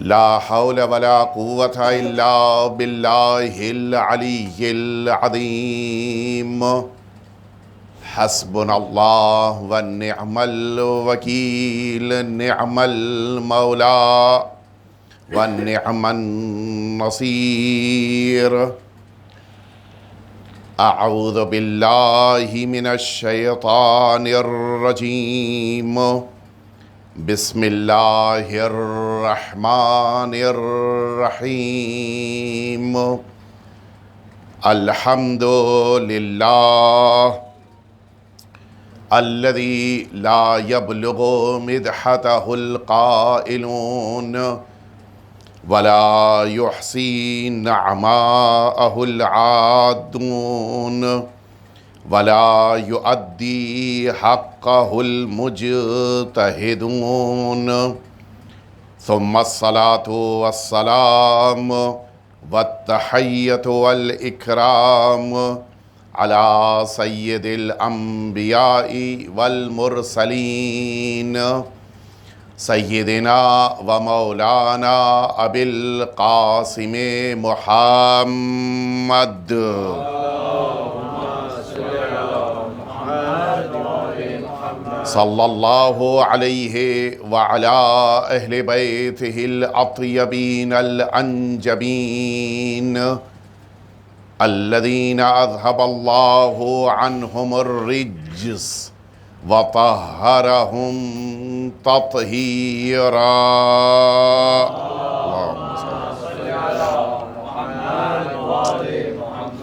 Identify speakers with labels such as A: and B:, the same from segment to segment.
A: لا حول ولا قوة إلا بالله العلي العظيم حسبنا الله ونعم الوكيل نعم المولى ونعم النصير أعوذ بالله من الشيطان الرجيم بسم الله الرحمن الرحيم الحمد لله الذي لا يبلغ مدحته القائلون ولا يحصي نعماءه العادون ولا يؤدي حقه المجتهدون ثم الصلاة والسلام والتحية والإكرام على سيد الأنبياء والمرسلين سيدنا ومولانا أبي القاسم محمد صلى الله عليه وعلى أهل بيته الأطيبين الأنجبين الذين أذهب الله عنهم الرجس وطهرهم تطهيرا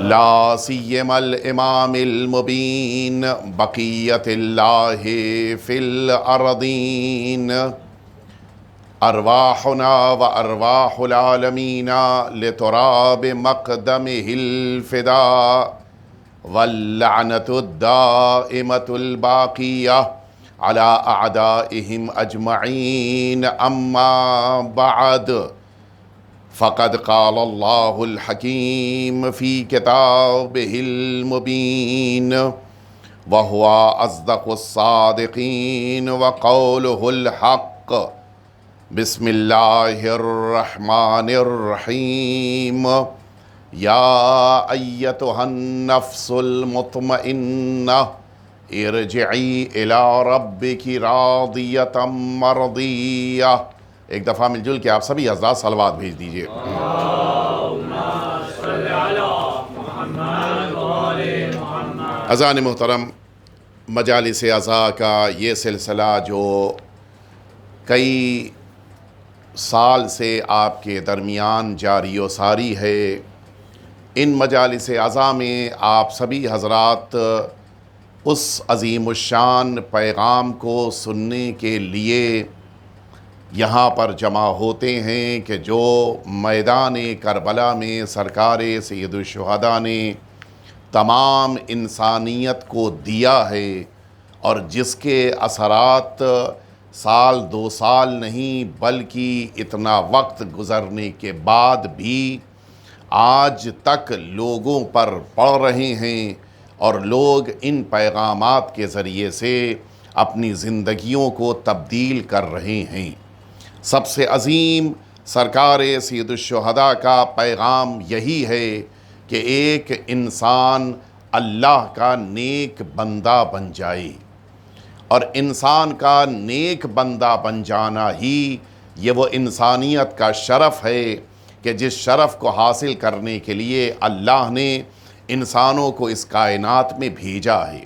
A: لا سيما الإمام المبين بقية الله في الأرضين أرواحنا وأرواح العالمين لتراب مقدمه الفداء واللعنة الدائمة الباقية على أعدائهم أجمعين أما بعد فقد قال الله الحكيم في كتابه المبين وهو أصدق الصادقين وقوله الحق بسم الله الرحمن الرحيم يا أيتها النفس المطمئنة ارجعي إلى ربك راضية مرضية. ایک دفعہ مل جل کے آپ سبھی حضرات صلوات بھیج دیجئے. اذان محترم، مجالس عزا کا یہ سلسلہ جو کئی سال سے آپ کے درمیان جاری و ساری ہے، ان مجالس عزا میں آپ سبھی حضرات اس عظیم الشان پیغام کو سننے کے لیے یہاں پر جمع ہوتے ہیں کہ جو میدان کربلا میں سرکار سید الشہداء نے تمام انسانیت کو دیا ہے، اور جس کے اثرات سال دو سال نہیں بلکہ اتنا وقت گزرنے کے بعد بھی آج تک لوگوں پر پڑ رہے ہیں، اور لوگ ان پیغامات کے ذریعے سے اپنی زندگیوں کو تبدیل کر رہے ہیں. سب سے عظیم سرکار سید الشہداء کا پیغام یہی ہے کہ ایک انسان اللہ کا نیک بندہ بن جائے، اور انسان کا نیک بندہ بن جانا ہی یہ وہ انسانیت کا شرف ہے کہ جس شرف کو حاصل کرنے کے لیے اللہ نے انسانوں کو اس کائنات میں بھیجا ہے.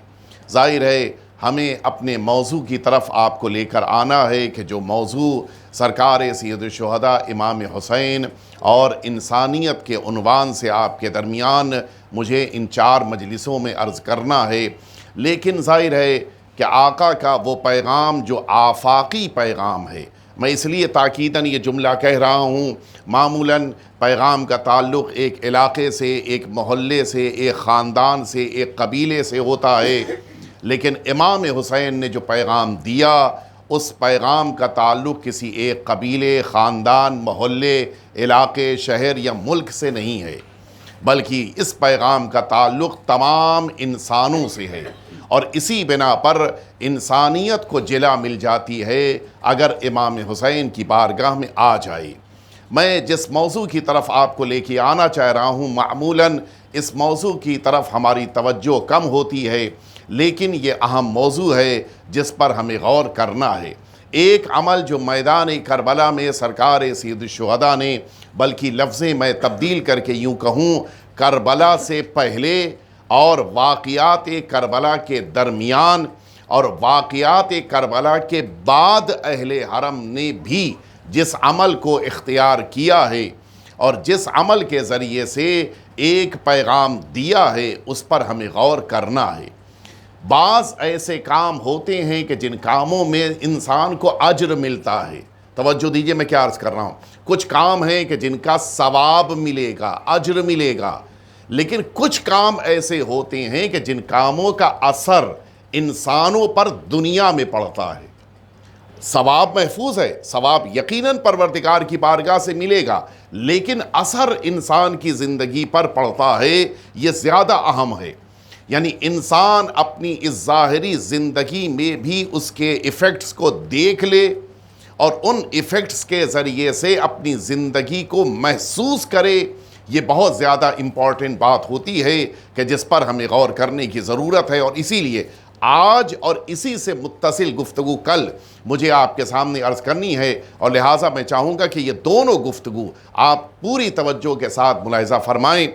A: ظاہر ہے ہمیں اپنے موضوع کی طرف آپ کو لے کر آنا ہے کہ جو موضوع سرکار سید الشہداء امام حسین اور انسانیت کے عنوان سے آپ کے درمیان مجھے ان 4 مجلسوں میں عرض کرنا ہے. لیکن ظاہر ہے کہ آقا کا وہ پیغام جو آفاقی پیغام ہے، میں اس لیے تاکیداً یہ جملہ کہہ رہا ہوں. معمولاً پیغام کا تعلق ایک علاقے سے، ایک محلے سے، ایک خاندان سے، ایک قبیلے سے ہوتا ہے، لیکن امام حسین نے جو پیغام دیا اس پیغام کا تعلق کسی ایک قبیلے، خاندان، محلے، علاقے، شہر یا ملک سے نہیں ہے، بلکہ اس پیغام کا تعلق تمام انسانوں سے ہے. اور اسی بنا پر انسانیت کو جلا مل جاتی ہے اگر امام حسین کی بارگاہ میں آ جائے. میں جس موضوع کی طرف آپ کو لے کے آنا چاہ رہا ہوں، معمولاً اس موضوع کی طرف ہماری توجہ کم ہوتی ہے، لیکن یہ اہم موضوع ہے جس پر ہمیں غور کرنا ہے۔ ایک عمل جو میدان کربلا میں سرکار سید الشہداء نے، بلکہ لفظیں میں تبدیل کر کے یوں کہوں، کربلا سے پہلے اور واقعات کربلا کے درمیان اور واقعات کربلا کے بعد اہل حرم نے بھی جس عمل کو اختیار کیا ہے اور جس عمل کے ذریعے سے ایک پیغام دیا ہے، اس پر ہمیں غور کرنا ہے۔ بعض ایسے کام ہوتے ہیں کہ جن کاموں میں انسان کو اجر ملتا ہے۔ توجہ دیجئے میں کیا عرض کر رہا ہوں۔ کچھ کام ہیں کہ جن کا ثواب ملے گا، اجر ملے گا، لیکن کچھ کام ایسے ہوتے ہیں کہ جن کاموں کا اثر انسانوں پر دنیا میں پڑتا ہے۔ ثواب محفوظ ہے، ثواب یقیناً پروردگار کی بارگاہ سے ملے گا، لیکن اثر انسان کی زندگی پر پڑتا ہے، یہ زیادہ اہم ہے۔ یعنی انسان اپنی اس ظاہری زندگی میں بھی اس کے ایفیکٹس کو دیکھ لے اور ان ایفیکٹس کے ذریعے سے اپنی زندگی کو محسوس کرے، یہ بہت زیادہ امپورٹنٹ بات ہوتی ہے کہ جس پر ہمیں غور کرنے کی ضرورت ہے۔ اور اسی لیے آج اور اسی سے متصل گفتگو کل مجھے آپ کے سامنے عرض کرنی ہے، اور لہٰذا میں چاہوں گا کہ یہ دونوں گفتگو آپ پوری توجہ کے ساتھ ملاحظہ فرمائیں۔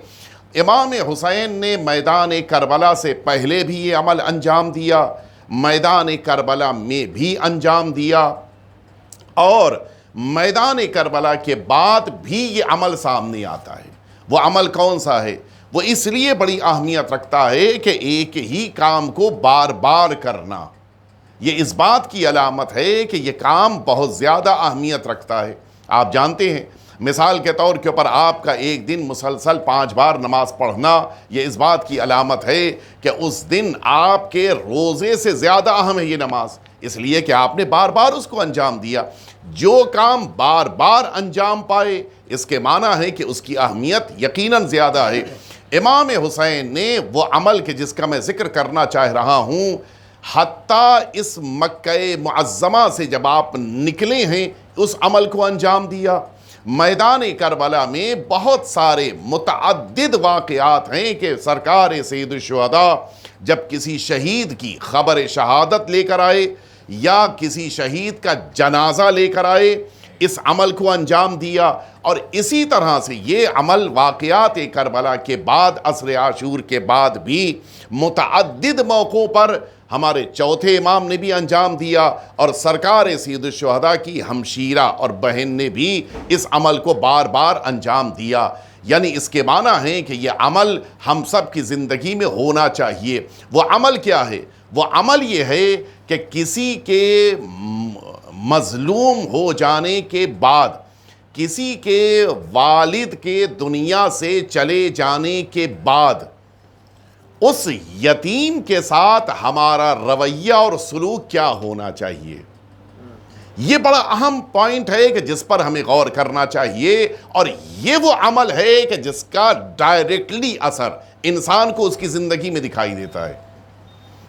A: امام حسین نے میدان کربلا سے پہلے بھی یہ عمل انجام دیا، میدان کربلا میں بھی انجام دیا، اور میدان کربلا کے بعد بھی یہ عمل سامنے آتا ہے۔ وہ عمل کون سا ہے؟ وہ اس لیے بڑی اہمیت رکھتا ہے کہ ایک ہی کام کو بار بار کرنا یہ اس بات کی علامت ہے کہ یہ کام بہت زیادہ اہمیت رکھتا ہے۔ آپ جانتے ہیں، مثال کے طور کے اوپر آپ کا ایک دن مسلسل 5 بار نماز پڑھنا، یہ اس بات کی علامت ہے کہ اس دن آپ کے روزے سے زیادہ اہم ہے یہ نماز، اس لیے کہ آپ نے بار بار اس کو انجام دیا۔ جو کام بار بار انجام پائے، اس کے معنی ہے کہ اس کی اہمیت یقیناً زیادہ ہے۔ امام حسین نے وہ عمل کہ جس کا میں ذکر کرنا چاہ رہا ہوں، حتیٰ اس مکہ معظمہ سے جب آپ نکلے ہیں اس عمل کو انجام دیا۔ میدان کربلا میں بہت سارے متعدد واقعات ہیں کہ سرکار سید الشہداء جب کسی شہید کی خبر شہادت لے کر آئے یا کسی شہید کا جنازہ لے کر آئے، اس عمل کو انجام دیا۔ اور اسی طرح سے یہ عمل واقعات کربلا کے بعد، عصر عاشور کے بعد بھی متعدد موقعوں پر ہمارے چوتھے امام نے بھی انجام دیا، اور سرکار سید الشہداء کی ہمشیرہ اور بہن نے بھی اس عمل کو بار بار انجام دیا۔ یعنی اس کے معنی ہے کہ یہ عمل ہم سب کی زندگی میں ہونا چاہیے۔ وہ عمل کیا ہے؟ وہ عمل یہ ہے کہ کسی کے مظلوم ہو جانے کے بعد، کسی کے والد کے دنیا سے چلے جانے کے بعد، اس یتیم کے ساتھ ہمارا رویہ اور سلوک کیا ہونا چاہیے۔ یہ بڑا اہم پوائنٹ ہے کہ جس پر ہمیں غور کرنا چاہیے، اور یہ وہ عمل ہے کہ جس کا ڈائریکٹلی اثر انسان کو اس کی زندگی میں دکھائی دیتا ہے۔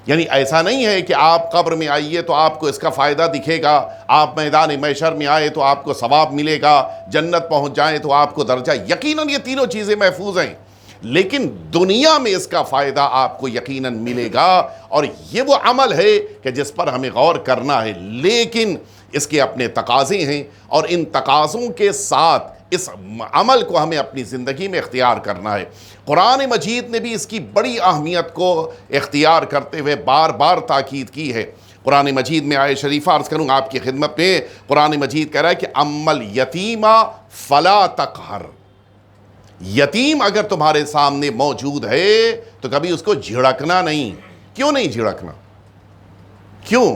A: یعنی ایسا نہیں ہے کہ آپ قبر میں آئیے تو آپ کو اس کا فائدہ دکھے گا، آپ میدان محشر میں آئے تو آپ کو ثواب ملے گا، جنت پہنچ جائیں تو آپ کو درجہ، یقیناً یہ تینوں چیزیں محفوظ ہیں، لیکن دنیا میں اس کا فائدہ آپ کو یقیناً ملے گا۔ اور یہ وہ عمل ہے کہ جس پر ہمیں غور کرنا ہے، لیکن اس کے اپنے تقاضے ہیں، اور ان تقاضوں کے ساتھ اس عمل کو ہمیں اپنی زندگی میں اختیار کرنا ہے۔ قرآن مجید نے بھی اس کی بڑی اہمیت کو اختیار کرتے ہوئے بار بار تاکید کی ہے۔ قرآن مجید میں آیت شریفہ عرض کروں آپ کی خدمت میں، قرآن مجید کہہ رہا ہے کہ اما الیتیم فلا تقہر، یتیم اگر تمہارے سامنے موجود ہے تو کبھی اس کو جھڑکنا نہیں۔ کیوں نہیں جھڑکنا؟ کیوں؟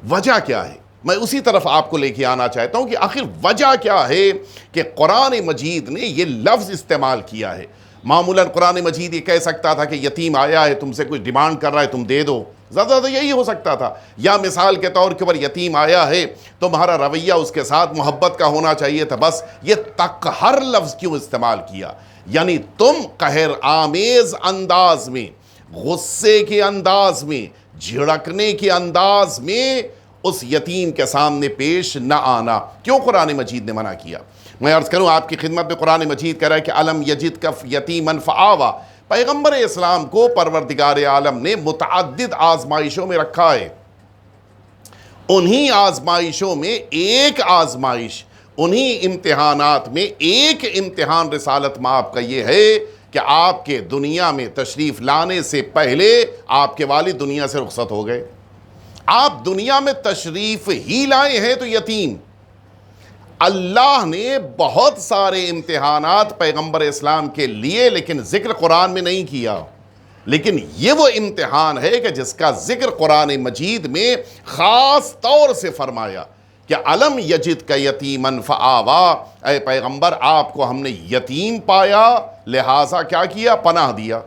A: وجہ کیا ہے؟ میں اسی طرف آپ کو لے کے آنا چاہتا ہوں کہ آخر وجہ کیا ہے کہ قرآن مجید نے یہ لفظ استعمال کیا ہے۔ معمولاً قرآن مجید یہ کہہ سکتا تھا کہ یتیم آیا ہے، تم سے کچھ ڈیمانڈ کر رہا ہے، تم دے دو، زیادہ یہی ہو سکتا تھا۔ یا مثال کے طور کے اوپر یتیم آیا ہے، تمہارا رویہ اس کے ساتھ محبت کا ہونا چاہیے تھا۔ بس یہ تقہر لفظ کیوں استعمال کیا؟ یعنی تم قہر آمیز انداز میں، غصے کے انداز میں، جھڑکنے کے انداز میں اس یتیم کے سامنے پیش نہ آنا۔ کیوں قرآن مجید نے منع کیا؟ میں عرض کروں آپ کی خدمت میں قرآن مجید کہہ رہا ہے کہ الم یجدک یتیما فآویٰ، پیغمبر اسلام کو پروردگار عالم نے متعدد آزمائشوں میں رکھا ہے، انہی آزمائشوں میں ایک آزمائش، انہی امتحانات میں ایک امتحان رسالت مآب کا یہ ہے کہ آپ کے دنیا میں تشریف لانے سے پہلے آپ کے والد دنیا سے رخصت ہو گئے، آپ دنیا میں تشریف ہی لائے ہیں تو یتیم۔ اللہ نے بہت سارے امتحانات پیغمبر اسلام کے لیے لیکن ذکر قرآن میں نہیں کیا، لیکن یہ وہ امتحان ہے کہ جس کا ذکر قرآن مجید میں خاص طور سے فرمایا کہ الم یجدک یتیما فآویٰ، اے پیغمبر آپ کو ہم نے یتیم پایا لہٰذا کیا کیا؟ پناہ دیا۔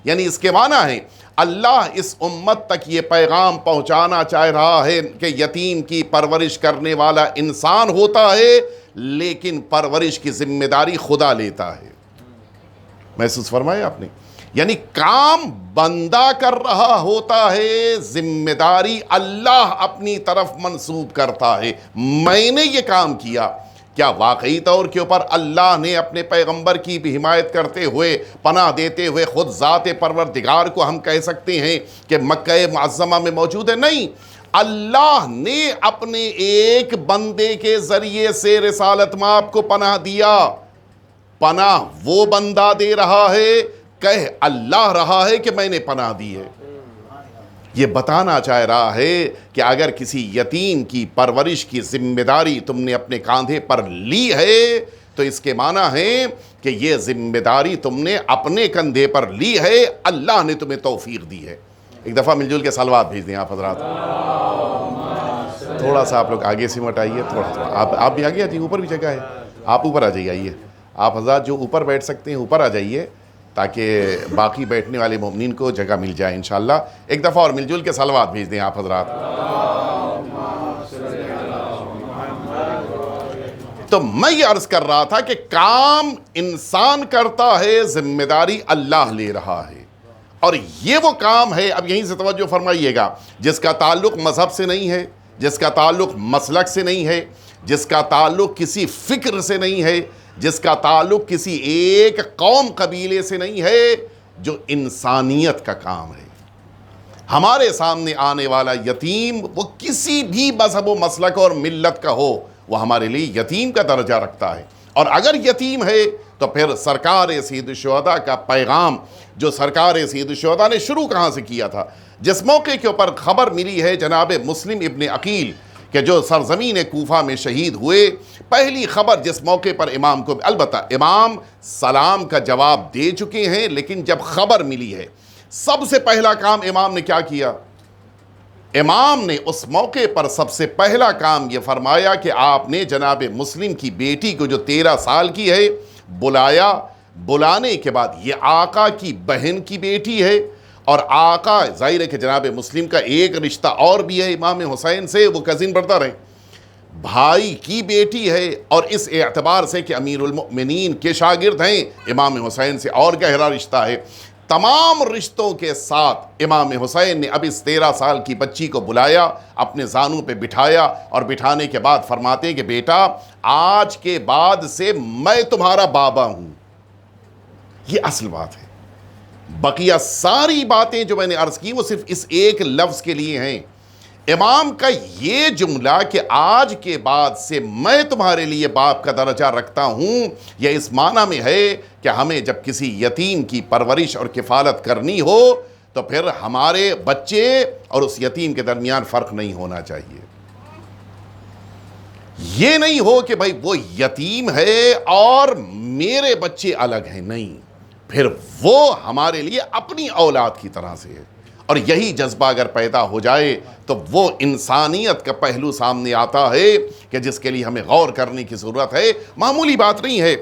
A: یعنی اس کے معنی ہے اللہ اس امت تک یہ پیغام پہنچانا چاہ رہا ہے کہ یتیم کی پرورش کرنے والا انسان ہوتا ہے لیکن پرورش کی ذمہ داری خدا لیتا ہے۔ محسوس فرمایا آپ نے؟ یعنی کام بندہ کر رہا ہوتا ہے، ذمہ داری اللہ اپنی طرف منسوب کرتا ہے، میں نے یہ کام کیا۔ کیا واقعی طور کے اوپر اللہ نے اپنے پیغمبر کی بھی حمایت کرتے ہوئے، پناہ دیتے ہوئے خود ذات پروردگار کو ہم کہہ سکتے ہیں کہ مکہ معظمہ میں موجود ہے؟ نہیں، اللہ نے اپنے ایک بندے کے ذریعے سے رسالت مآب کو پناہ دیا۔ پناہ وہ بندہ دے رہا ہے، کہہ اللہ رہا ہے کہ میں نے پناہ دی ہے۔ یہ بتانا چاہ رہا ہے کہ اگر کسی یتیم کی پرورش کی ذمہ داری تم نے اپنے کاندھے پر لی ہے تو اس کے معنی ہے کہ یہ ذمہ داری تم نے اپنے کندھے پر لی ہے، اللہ نے تمہیں توفیق دی ہے۔ ایک دفعہ مل جل کے صلوات بھیج دیں آپ حضرات۔ تھوڑا سا آپ لوگ آگے سے مٹ آئیے، تھوڑا تھوڑا آپ بھی آگے آجیے، اوپر بھی جگہ ہے، آپ اوپر آ جائیے، آئیے آپ حضرات جو اوپر بیٹھ سکتے ہیں اوپر آ جائیے تاکہ باقی بیٹھنے والے مومنین کو جگہ مل جائے انشاءاللہ۔ ایک دفعہ اور مل جل کے صلوات بھیج دیں آپ حضرات۔ تو میں یہ عرض کر رہا تھا کہ کام انسان کرتا ہے، ذمہ داری اللہ لے رہا ہے، اور یہ وہ کام ہے، اب یہیں سے توجہ فرمائیے گا، جس کا تعلق مذہب سے نہیں ہے، جس کا تعلق مسلک سے نہیں ہے، جس کا تعلق کسی فکر سے نہیں ہے، جس کا تعلق کسی ایک قوم قبیلے سے نہیں ہے، جو انسانیت کا کام ہے۔ ہمارے سامنے آنے والا یتیم وہ کسی بھی مذہب و مسلک اور ملت کا ہو، وہ ہمارے لیے یتیم کا درجہ رکھتا ہے، اور اگر یتیم ہے تو پھر سرکار سید الشہداء کا پیغام جو سرکار سید الشہداء نے شروع کہاں سے کیا تھا، جس موقع کے اوپر خبر ملی ہے جناب مسلم ابن عقیل کہ جو سرزمین کوفہ میں شہید ہوئے، پہلی خبر جس موقع پر امام کو، البتہ امام سلام کا جواب دے چکے ہیں، لیکن جب خبر ملی ہے سب سے پہلا کام امام نے کیا کیا؟ امام نے اس موقع پر سب سے پہلا کام یہ فرمایا کہ آپ نے جناب مسلم کی بیٹی کو جو 13 سال کی ہے بلایا، بلانے کے بعد یہ آقا کی بہن کی بیٹی ہے، اور آقا ظاہر ہے کہ جناب مسلم کا ایک رشتہ اور بھی ہے امام حسین سے، وہ کزن بردر ہیں، بھائی کی بیٹی ہے، اور اس اعتبار سے کہ امیر المؤمنین کے شاگرد ہیں، امام حسین سے اور گہرا رشتہ ہے۔ تمام رشتوں کے ساتھ امام حسین نے اب اس 13 سال کی بچی کو بلایا، اپنے زانوں پہ بٹھایا، اور بٹھانے کے بعد فرماتے ہیں کہ بیٹا آج کے بعد سے میں تمہارا بابا ہوں۔ یہ اصل بات ہے، بقیہ ساری باتیں جو میں نے عرض کی وہ صرف اس ایک لفظ کے لیے ہیں۔ امام کا یہ جملہ کہ آج کے بعد سے میں تمہارے لیے باپ کا درجہ رکھتا ہوں، یہ اس معنی میں ہے کہ ہمیں جب کسی یتیم کی پرورش اور کفالت کرنی ہو تو پھر ہمارے بچے اور اس یتیم کے درمیان فرق نہیں ہونا چاہیے۔ یہ نہیں ہو کہ بھائی وہ یتیم ہے اور میرے بچے الگ ہیں، نہیں، پھر وہ ہمارے لیے اپنی اولاد کی طرح سے ہے، اور یہی جذبہ اگر پیدا ہو جائے تو وہ انسانیت کا پہلو سامنے آتا ہے کہ جس کے لیے ہمیں غور کرنے کی ضرورت ہے، معمولی بات نہیں ہے۔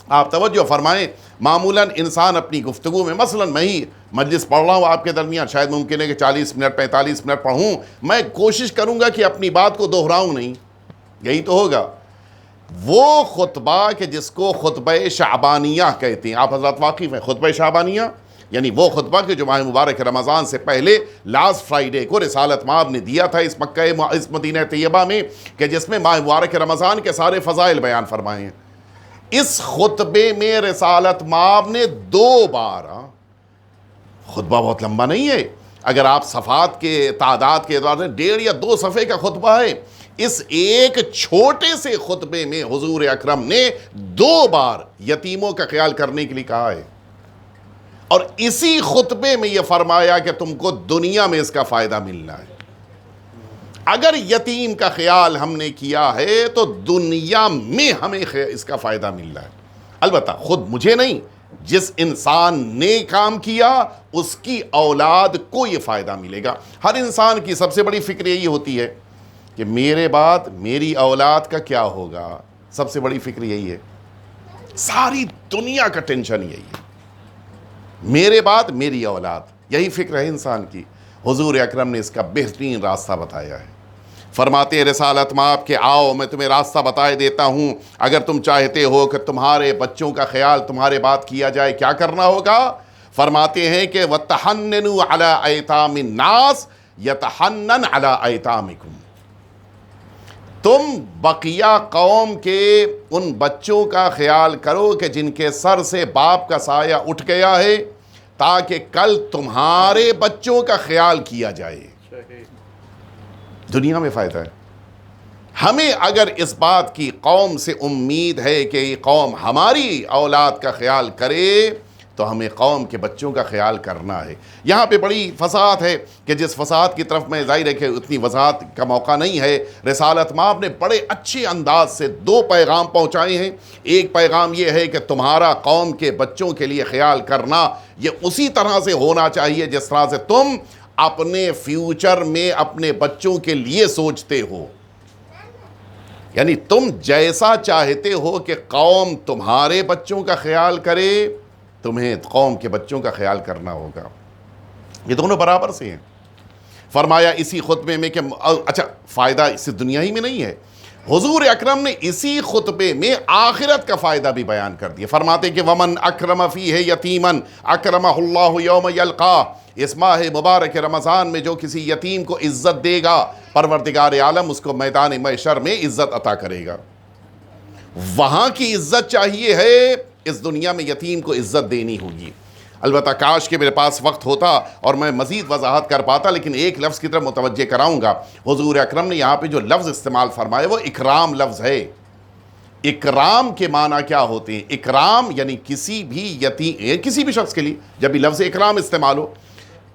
A: آپ توجہ فرمائیں، معمولاً انسان اپنی گفتگو میں، مثلاً میں ہی مجلس پڑھ رہا ہوں آپ کے درمیان، شاید ممکن ہے کہ 40 منٹ 45 منٹ پڑھوں، میں کوشش کروں گا کہ اپنی بات کو دہراؤں نہیں، یہی تو ہوگا۔ وہ خطبہ کہ جس کو خطبہ شعبانیہ کہتے ہیں، آپ حضرات واقف ہیں خطبہ شعبانیہ؟ یعنی وہ خطبہ کہ جو ماہ مبارک رمضان سے پہلے لاسٹ فرائیڈے کو رسالت مآب نے دیا تھا اس مدینہ طیبہ میں، کہ جس میں ماہ مبارک رمضان کے سارے فضائل بیان فرمائے ہیں۔ اس خطبے میں رسالت مآب نے 2 بار، خطبہ بہت لمبا نہیں ہے، اگر آپ صفحات کے تعداد کے اعتبار سے 1.5 یا 2 صفحے کا خطبہ ہے، اس ایک چھوٹے سے خطبے میں حضور اکرم نے 2 بار یتیموں کا خیال کرنے کے لیے کہا ہے، اور اسی خطبے میں یہ فرمایا کہ تم کو دنیا میں اس کا فائدہ ملنا ہے۔ اگر یتیم کا خیال ہم نے کیا ہے تو دنیا میں ہمیں اس کا فائدہ مل رہا ہے۔ البتہ خود مجھے نہیں، جس انسان نے کام کیا اس کی اولاد کو یہ فائدہ ملے گا۔ ہر انسان کی سب سے بڑی فکر یہی ہوتی ہے کہ میرے بعد میری اولاد کا کیا ہوگا، سب سے بڑی فکر یہی ہے، ساری دنیا کا ٹینشن یہی ہے، میرے بعد میری اولاد، یہی فکر ہے انسان کی۔ حضور اکرم نے اس کا بہترین راستہ بتایا ہے۔ فرماتے ہیں رسالت مآب کہ آؤ میں تمہیں راستہ بتائے دیتا ہوں، اگر تم چاہتے ہو کہ تمہارے بچوں کا خیال تمہارے بات کیا جائے کیا کرنا ہوگا؟ فرماتے ہیں کہ وَتَحَنَّنُوا عَلَىٰ أَيْتَامِ النَّاسِ يَتَحَنَّنْ عَلَىٰ أَيْتَامِكُمْ، تم بقیہ قوم کے ان بچوں کا خیال کرو کہ جن کے سر سے باپ کا سایہ اٹھ گیا ہے، تاکہ کل تمہارے بچوں کا خیال کیا جائے۔ دنیا میں فائدہ ہے۔ ہمیں اگر اس بات کی قوم سے امید ہے کہ یہ قوم ہماری اولاد کا خیال کرے تو ہمیں قوم کے بچوں کا خیال کرنا ہے۔ یہاں پہ بڑی فصاحت ہے کہ جس فصاحت کی طرف میں ظاہر ہے کہ اتنی وضاحت کا موقع نہیں ہے، رسالت مآب نے بڑے اچھے انداز سے 2 پیغام پہنچائے ہیں۔ ایک پیغام یہ ہے کہ تمہارا قوم کے بچوں کے لیے خیال کرنا یہ اسی طرح سے ہونا چاہیے جس طرح سے تم اپنے فیوچر میں اپنے بچوں کے لیے سوچتے ہو، یعنی تم جیسا چاہتے ہو کہ قوم تمہارے بچوں کا خیال کرے، تمہیں قوم کے بچوں کا خیال کرنا ہوگا۔ یہ دونوں برابر سے ہیں۔ فرمایا اسی خطبے میں کہ اچھا فائدہ اس دنیا ہی میں نہیں ہے، حضور اکرم نے اسی خطبے میں آخرت کا فائدہ بھی بیان کر دیا۔ فرماتے کہ ومن اکرم فیہ یتیما اکرمہ اللہ یوم یلقاہ، اس ماہ مبارک رمضان میں جو کسی یتیم کو عزت دے گا پروردگار عالم اس کو میدان محشر میں عزت عطا کرے گا۔ وہاں کی عزت چاہیے ہے، اس دنیا میں یتیم کو عزت دینی ہوگی۔ البتہ کاش کہ میرے پاس وقت ہوتا اور میں مزید وضاحت کر پاتا، لیکن ایک لفظ کی طرف متوجہ کراؤں گا۔ حضور اکرم نے یہاں پہ جو لفظ استعمال فرمائے وہ اکرام لفظ ہے۔ اکرام کے معنی کیا ہوتے ہیں؟ اکرام یعنی کسی بھی یتیم، کسی بھی شخص کے لیے جب بھی لفظ اکرام استعمال ہو،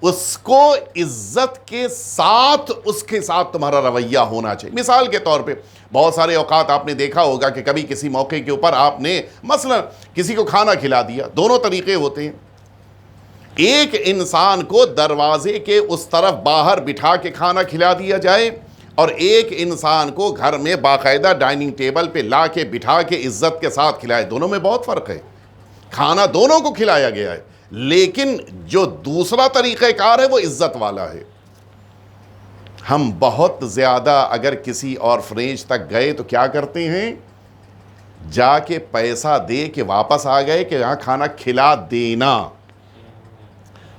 A: اس کو عزت کے ساتھ اس کے ساتھ تمہارا رویہ ہونا چاہیے۔ مثال کے طور پہ بہت سارے اوقات آپ نے دیکھا ہوگا کہ کبھی کسی موقع کے اوپر آپ نے مثلا کسی کو کھانا کھلا دیا، دونوں طریقے ہوتے ہیں۔ ایک انسان کو دروازے کے اس طرف باہر بٹھا کے کھانا کھلا دیا جائے، اور ایک انسان کو گھر میں باقاعدہ ڈائننگ ٹیبل پہ لا کے بٹھا کے عزت کے ساتھ کھلائے، دونوں میں بہت فرق ہے۔ کھانا دونوں کو کھلایا گیا ہے، لیکن جو دوسرا طریقہ کار ہے وہ عزت والا ہے۔ ہم بہت زیادہ اگر کسی اور فرینچ تک گئے تو کیا کرتے ہیں؟ جا کے پیسہ دے کے واپس آ گئے کہ یہاں کھانا کھلا دینا،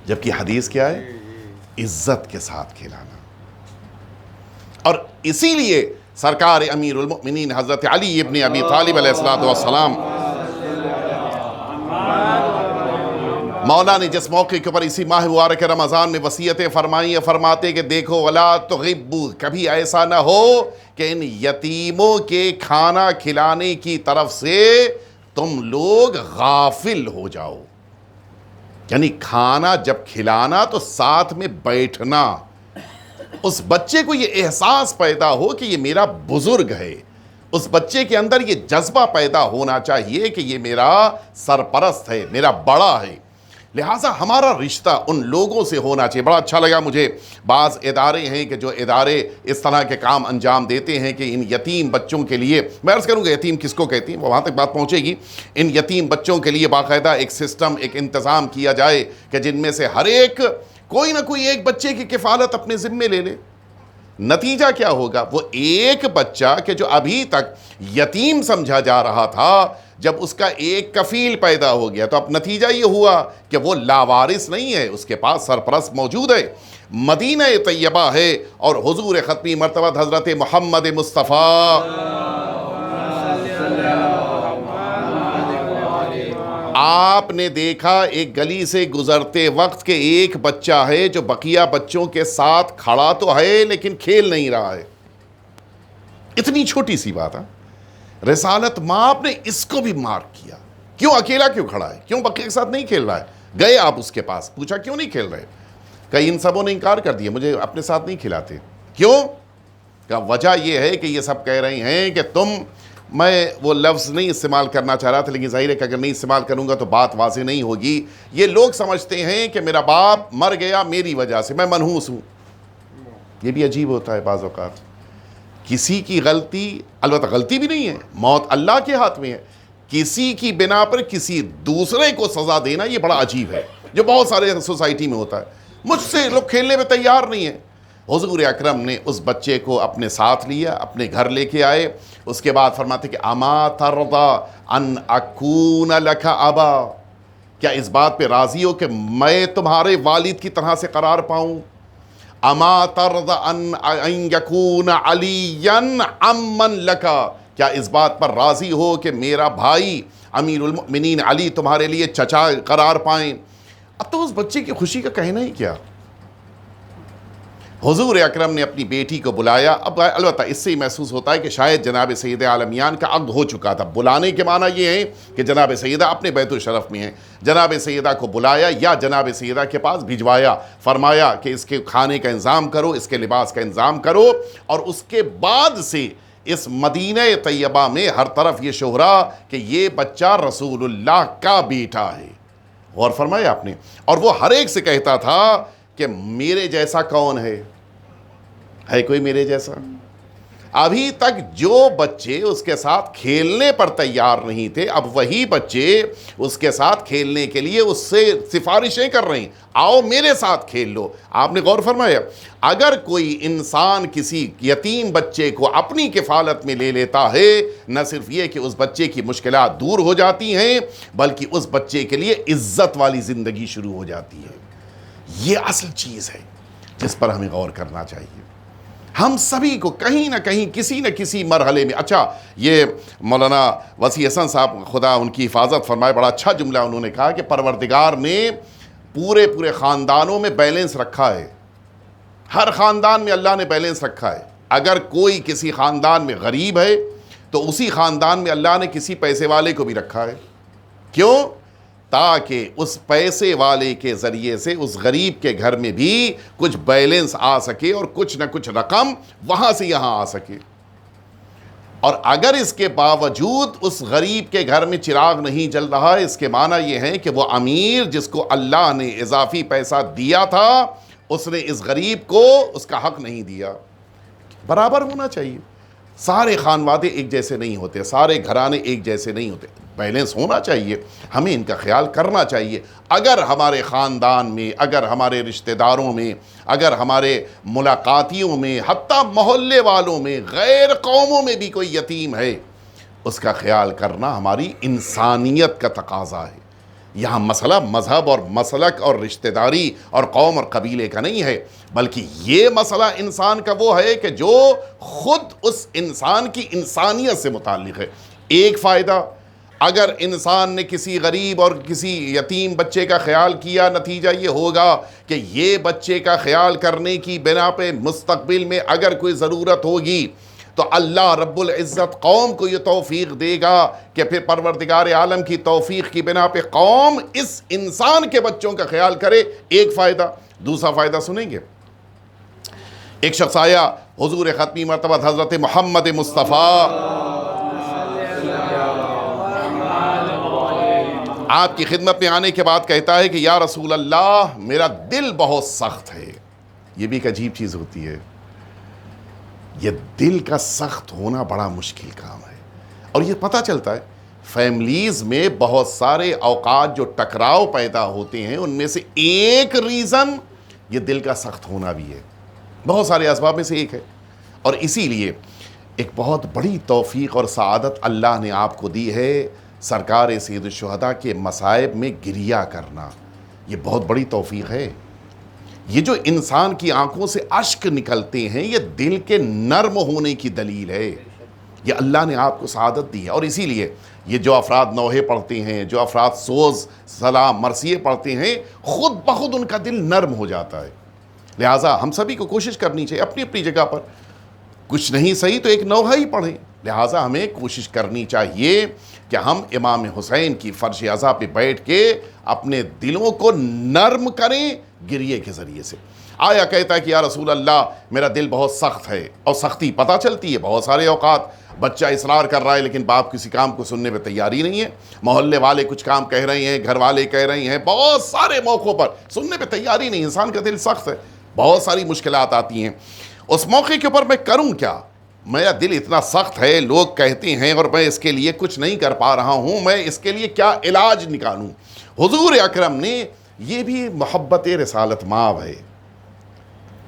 A: جبکہ حدیث کیا ہے؟ عزت کے ساتھ کھلانا۔ اور اسی لیے سرکار امیر المؤمنین حضرت علی ابن ابی طالب علیہ السلام مولا نے جس موقع کے اوپر اسی ماہ مبارک رمضان میں وصیتیں فرمائی ہیں، فرماتے کہ دیکھو ولا تغبوا، کبھی ایسا نہ ہو کہ ان یتیموں کے کھانا کھلانے کی طرف سے تم لوگ غافل ہو جاؤ۔ یعنی کھانا جب کھلانا تو ساتھ میں بیٹھنا، اس بچے کو یہ احساس پیدا ہو کہ یہ میرا بزرگ ہے، اس بچے کے اندر یہ جذبہ پیدا ہونا چاہیے کہ یہ میرا سرپرست ہے، میرا بڑا ہے۔ لہٰذا ہمارا رشتہ ان لوگوں سے ہونا چاہیے۔ بڑا اچھا لگا مجھے، بعض ادارے ہیں کہ جو ادارے اس طرح کے کام انجام دیتے ہیں کہ ان یتیم بچوں کے لیے، میں عرض کروں گا یتیم کس کو کہتے ہیں، وہاں تک بات پہنچے گی، ان یتیم بچوں کے لیے باقاعدہ ایک سسٹم، ایک انتظام کیا جائے کہ جن میں سے ہر ایک کوئی نہ کوئی ایک بچے کی کفالت اپنے ذمے لے لے۔ نتیجہ کیا ہوگا؟ وہ ایک بچہ کہ جو ابھی تک یتیم سمجھا جا رہا تھا، جب اس کا ایک کفیل پیدا ہو گیا تو اب نتیجہ یہ ہوا کہ وہ لاوارث نہیں ہے، اس کے پاس سرپرست موجود ہے، مدینہ طیبہ ہے، اور حضور ختمی مرتبہ حضرت محمد مصطفیٰ آپ نے دیکھا ایک گلی سے گزرتے وقت کہ ایک بچہ ہے جو بقیہ بچوں کے ساتھ کھڑا تو ہے لیکن کھیل نہیں رہا ہے. اتنی چھوٹی سی بات ہے. رسالت ماں نے اس کو بھی مارک کیا. کیوں اکیلا کیوں کھڑا ہے؟ کیوں بقیہ کے ساتھ نہیں کھیل رہا ہے؟ گئے آپ اس کے پاس، پوچھا کیوں نہیں کھیل رہے؟ کئی ان سبوں نے انکار کر دیا، مجھے اپنے ساتھ نہیں کھلاتے. کیوں؟ کہ وجہ یہ ہے کہ یہ سب کہہ رہے ہیں کہ میں وہ لفظ نہیں استعمال کرنا چاہ رہا تھا، لیکن ظاہر ہے کہ اگر نہیں استعمال کروں گا تو بات واضح نہیں ہوگی. یہ لوگ سمجھتے ہیں کہ میرا باپ مر گیا میری وجہ سے، میں منحوس ہوں. یہ بھی عجیب ہوتا ہے بعض اوقات. کسی کی غلطی، البتہ غلطی بھی نہیں ہے، موت اللہ کے ہاتھ میں ہے، کسی کی بنا پر کسی دوسرے کو سزا دینا یہ بڑا عجیب ہے، جو بہت سارے سوسائٹی میں ہوتا ہے. مجھ سے لوگ کھیلنے میں تیار نہیں ہیں. حضور اکرم نے اس بچے کو اپنے ساتھ لیا، اپنے گھر لے کے آئے. اس کے بعد فرماتے کہ اما ترضا ان اکون لک ابا، کیا اس بات پہ راضی ہو کہ میں تمہارے والد کی طرح سے قرار پاؤں؟ اما ترضا ان یکون علی عما لک، کیا اس بات پر راضی ہو کہ میرا بھائی امیر المؤمنین علی تمہارے لیے چچا قرار پائیں؟ اب تو اس بچے کی خوشی کا کہنا ہی کیا. حضور اکرم نے اپنی بیٹی کو بلایا. اب البتہ اس سے ہی محسوس ہوتا ہے کہ شاید جناب سید عالمیان کا عقد ہو چکا تھا. بلانے کے معنی یہ ہے کہ جناب سیدہ اپنے بیت الشرف میں ہیں. جناب سیدہ کو بلایا یا جناب سیدہ کے پاس بھجوایا، فرمایا کہ اس کے کھانے کا انتظام کرو، اس کے لباس کا انتظام کرو. اور اس کے بعد سے اس مدینہ طیبہ میں ہر طرف یہ شہرا کہ یہ بچہ رسول اللہ کا بیٹا ہے. غور فرمایا آپ نے. اور وہ ہر ایک سے کہتا تھا کہ میرے جیسا کون ہے کوئی میرے جیسا؟ ابھی تک جو بچے اس کے ساتھ کھیلنے پر تیار نہیں تھے، اب وہی بچے اس کے ساتھ کھیلنے کے لیے اس سے سفارشیں کر رہے ہیں، آؤ میرے ساتھ کھیل لو. آپ نے غور فرمایا، اگر کوئی انسان کسی یتیم بچے کو اپنی کفالت میں لے لیتا ہے، نہ صرف یہ کہ اس بچے کی مشکلات دور ہو جاتی ہیں، بلکہ اس بچے کے لیے عزت والی زندگی شروع ہو جاتی ہے. یہ اصل چیز ہے جس پر ہمیں غور کرنا چاہیے. ہم سبھی کو کہیں نہ کہیں کسی نہ کسی مرحلے میں، اچھا یہ مولانا وسیع حسن صاحب خدا ان کی حفاظت فرمائے، بڑا اچھا جملہ انہوں نے کہا کہ پروردگار نے پورے خاندانوں میں بیلنس رکھا ہے. ہر خاندان میں اللہ نے بیلنس رکھا ہے. اگر کوئی کسی خاندان میں غریب ہے تو اسی خاندان میں اللہ نے کسی پیسے والے کو بھی رکھا ہے. کیوں؟ تاکہ اس پیسے والے کے ذریعے سے اس غریب کے گھر میں بھی کچھ بیلنس آ سکے اور کچھ نہ کچھ رقم وہاں سے یہاں آ سکے. اور اگر اس کے باوجود اس غریب کے گھر میں چراغ نہیں جل رہا، اس کے معنی یہ ہے کہ وہ امیر جس کو اللہ نے اضافی پیسہ دیا تھا، اس نے اس غریب کو اس کا حق نہیں دیا. برابر ہونا چاہیے. سارے خانوادے ایک جیسے نہیں ہوتے، سارے گھرانے ایک جیسے نہیں ہوتے. بیلنس ہونا چاہیے، ہمیں ان کا خیال کرنا چاہیے. اگر ہمارے خاندان میں، اگر ہمارے رشتہ داروں میں، اگر ہمارے ملاقاتیوں میں، حتیٰ محلے والوں میں، غیر قوموں میں بھی کوئی یتیم ہے، اس کا خیال کرنا ہماری انسانیت کا تقاضا ہے. یہاں مسئلہ مذہب اور مسلک اور رشتہ داری اور قوم اور قبیلے کا نہیں ہے، بلکہ یہ مسئلہ انسان کا وہ ہے کہ جو خود اس انسان کی انسانیت سے متعلق ہے. ایک فائدہ، اگر انسان نے کسی غریب اور کسی یتیم بچے کا خیال کیا، نتیجہ یہ ہوگا کہ یہ بچے کا خیال کرنے کی بنا پہ مستقبل میں اگر کوئی ضرورت ہوگی تو اللہ رب العزت قوم کو یہ توفیق دے گا کہ پھر پروردگار عالم کی توفیق کی بنا پہ قوم اس انسان کے بچوں کا خیال کرے. ایک فائدہ. دوسرا فائدہ سنیں گے. ایک شخص آیا حضور ختمی مرتبہ حضرت محمد مصطفیٰ آپ کی خدمت میں آنے کے بعد کہتا ہے کہ یا رسول اللہ میرا دل بہت سخت ہے. یہ بھی ایک عجیب چیز ہوتی ہے. یہ دل کا سخت ہونا بڑا مشکل کام ہے. اور یہ پتہ چلتا ہے فیملیز میں بہت سارے اوقات جو ٹکراؤ پیدا ہوتے ہیں ان میں سے ایک ریزن یہ دل کا سخت ہونا بھی ہے. بہت سارے اسباب میں سے ایک ہے، اور اسی لیے ایک بہت بڑی توفیق اور سعادت اللہ نے آپ کو دی ہے، سرکار سید الشہداء کے مصائب میں گریہ کرنا، یہ بہت بڑی توفیق ہے۔ یہ جو انسان کی آنکھوں سے اشک نکلتے ہیں، یہ دل کے نرم ہونے کی دلیل ہے، یہ اللہ نے آپ کو سعادت دی ہے۔ اور اسی لیے یہ جو افراد نوحے پڑھتے ہیں، جو افراد سوز سلام مرثیے پڑھتے ہیں، خود بخود ان کا دل نرم ہو جاتا ہے۔ لہٰذا ہم سبھی کو کوشش کرنی چاہیے اپنی اپنی جگہ پر، کچھ نہیں صحیح تو ایک نوحہ ہی پڑھیں۔ لہٰذا ہمیں کوشش کرنی چاہیے کہ ہم امام حسین کی فرش عزا پہ بیٹھ کے اپنے دلوں کو نرم کریں گریے کے ذریعے سے۔ آیا کہتا ہے کہ یا رسول اللہ میرا دل بہت سخت ہے، اور سختی پتہ چلتی ہے بہت سارے اوقات، بچہ اصرار کر رہا ہے لیکن باپ کسی کام کو سننے پہ تیاری نہیں ہے، محلے والے کچھ کام کہہ رہے ہیں، گھر والے کہہ رہے ہیں، بہت سارے موقعوں پر سننے پہ تیاری نہیں، انسان کا دل سخت ہے، بہت ساری مشکلات آتی ہیں۔ اس موقع کے اوپر میں کروں کیا؟ میرا دل اتنا سخت ہے، لوگ کہتے ہیں اور میں اس کے لیے کچھ نہیں کر پا رہا ہوں، میں اس کے لیے کیا علاج نکالوں؟ حضور اکرم نے، یہ بھی محبت رسالت مآب ہے،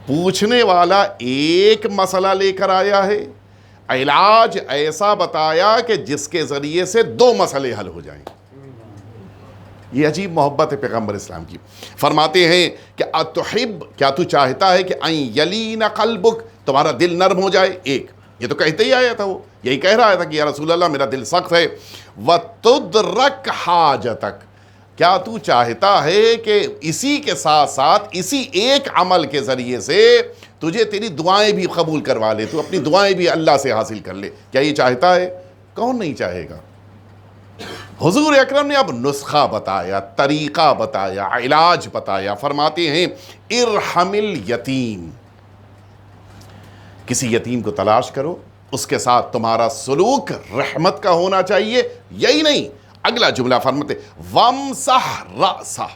A: پوچھنے والا ایک مسئلہ لے کر آیا ہے، علاج ایسا بتایا کہ جس کے ذریعے سے 2 مسئلے حل ہو جائیں۔ یہ عجیب محبت ہے پیغمبر اسلام کی۔ فرماتے ہیں کہ اتحب، کیا تو چاہتا ہے کہ ان یلین قلبک، تمہارا دل نرم ہو جائے؟ ایک یہ تو کہتے ہی آیا تھا، وہ یہی کہہ رہا تھا کہ یا رسول اللہ میرا دل سخت ہے۔ وتدرک حاجتک، کیا تو چاہتا ہے کہ اسی کے ساتھ ساتھ اسی ایک عمل کے ذریعے سے تجھے تیری دعائیں بھی قبول کروا لے، تو اپنی دعائیں بھی اللہ سے حاصل کر لے؟ کیا یہ چاہتا ہے؟ کون نہیں چاہے گا؟ حضور اکرم نے اب نسخہ بتایا، طریقہ بتایا، علاج بتایا۔ فرماتے ہیں ارحم الیتیم، کسی یتیم کو تلاش کرو، اس کے ساتھ تمہارا سلوک رحمت کا ہونا چاہیے۔ یہی نہیں، اگلا جملہ فرماتے وامسح رأسہ،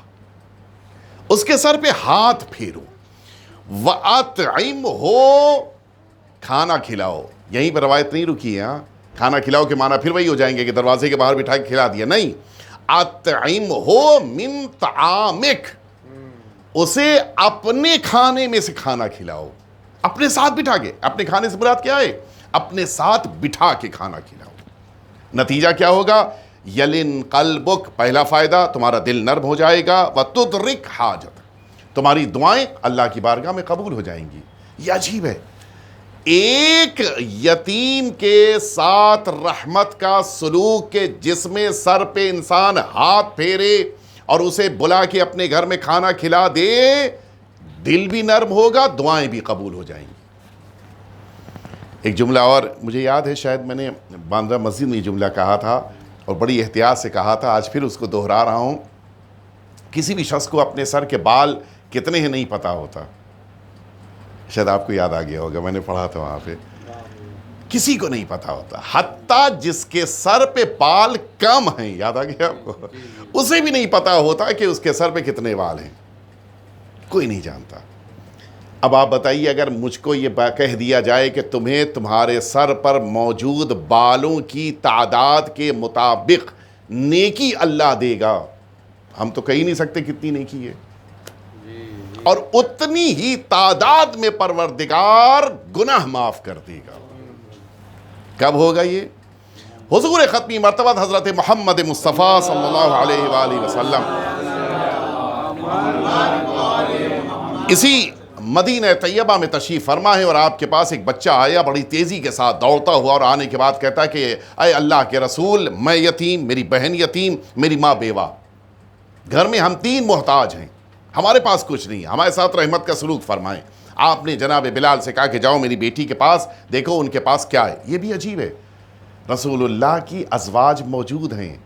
A: اس کے سر پہ ہاتھ پھیرو، وَأَطْعِمْهُ، کھانا کھلاؤ۔ یہیں پہ روایت نہیں رکی ہے، کھانا کھلاؤ کے معنی پھر وہی ہو جائیں گے کہ دروازے کے باہر بٹھا کے کھلا دیا، نہیں، اطعمہ من طعامک، اسے اپنے کھانے میں سے کھانا کھلاؤ، اپنے ساتھ بٹھا کے۔ اپنے کھانے سے مراد کیا ہے؟ اپنے ساتھ بٹھا کے کھانا کھلاؤ۔ نتیجہ کیا ہوگا؟ یلن قلبک، پہلا فائدہ تمہارا دل نرم ہو جائے گا، وتدرک حاجت، تمہاری دعائیں اللہ کی بارگاہ میں قبول ہو جائیں گی۔ یہ عجیب ہے، ایک یتیم کے ساتھ رحمت کا سلوک کے جس میں سر پہ انسان ہاتھ پھیرے اور اسے بلا کے اپنے گھر میں کھانا کھلا دے، دل بھی نرم ہوگا، دعائیں بھی قبول ہو جائیں گی۔ ایک جملہ اور مجھے یاد ہے، شاید میں نے باندرہ مسجد میں یہ جملہ کہا تھا اور بڑی احتیاط سے کہا تھا، آج پھر اس کو دہرا رہا ہوں۔ کسی بھی شخص کو اپنے سر کے بال کتنے ہیں نہیں پتا ہوتا، شاید آپ کو یاد آ گیا ہوگا، میں نے پڑھا تھا وہاں پہ، کسی کو نہیں پتا ہوتا، حتیٰ جس کے سر پہ بال کم ہیں، یاد آ گیا آپ کو، اسے بھی نہیں پتا ہوتا کہ اس کے سر پہ کتنے بال ہیں، کوئی نہیں جانتا۔ اب آپ بتائیے، اگر مجھ کو یہ کہہ دیا جائے کہ تمہیں تمہارے سر پر موجود بالوں کی تعداد کے مطابق نیکی اللہ دے گا، ہم تو کہہ نہیں سکتے کتنی نیکی ہے، اور اتنی ہی تعداد میں پروردگار گناہ معاف کر دے گا۔ کب ہوگا یہ؟ حضور ختمی مرتبہ حضرت محمد مصطفیٰ صلی اللہ علیہ وآلہ وسلم اسی مدینہ طیبہ میں تشریف فرما ہے، اور آپ کے پاس ایک بچہ آیا بڑی تیزی کے ساتھ دوڑتا ہوا، اور آنے کے بعد کہتا ہے کہ اے اللہ کے رسول، میں یتیم، میری بہن یتیم، میری ماں بیوہ، گھر میں ہم 3 محتاج ہیں، ہمارے پاس کچھ نہیں، ہمارے ساتھ رحمت کا سلوک فرمائیں۔ آپ نے جناب بلال سے کہا کہ جاؤ میری بیٹی کے پاس، دیکھو ان کے پاس کیا ہے۔ یہ بھی عجیب ہے، رسول اللہ کی ازواج موجود ہیں،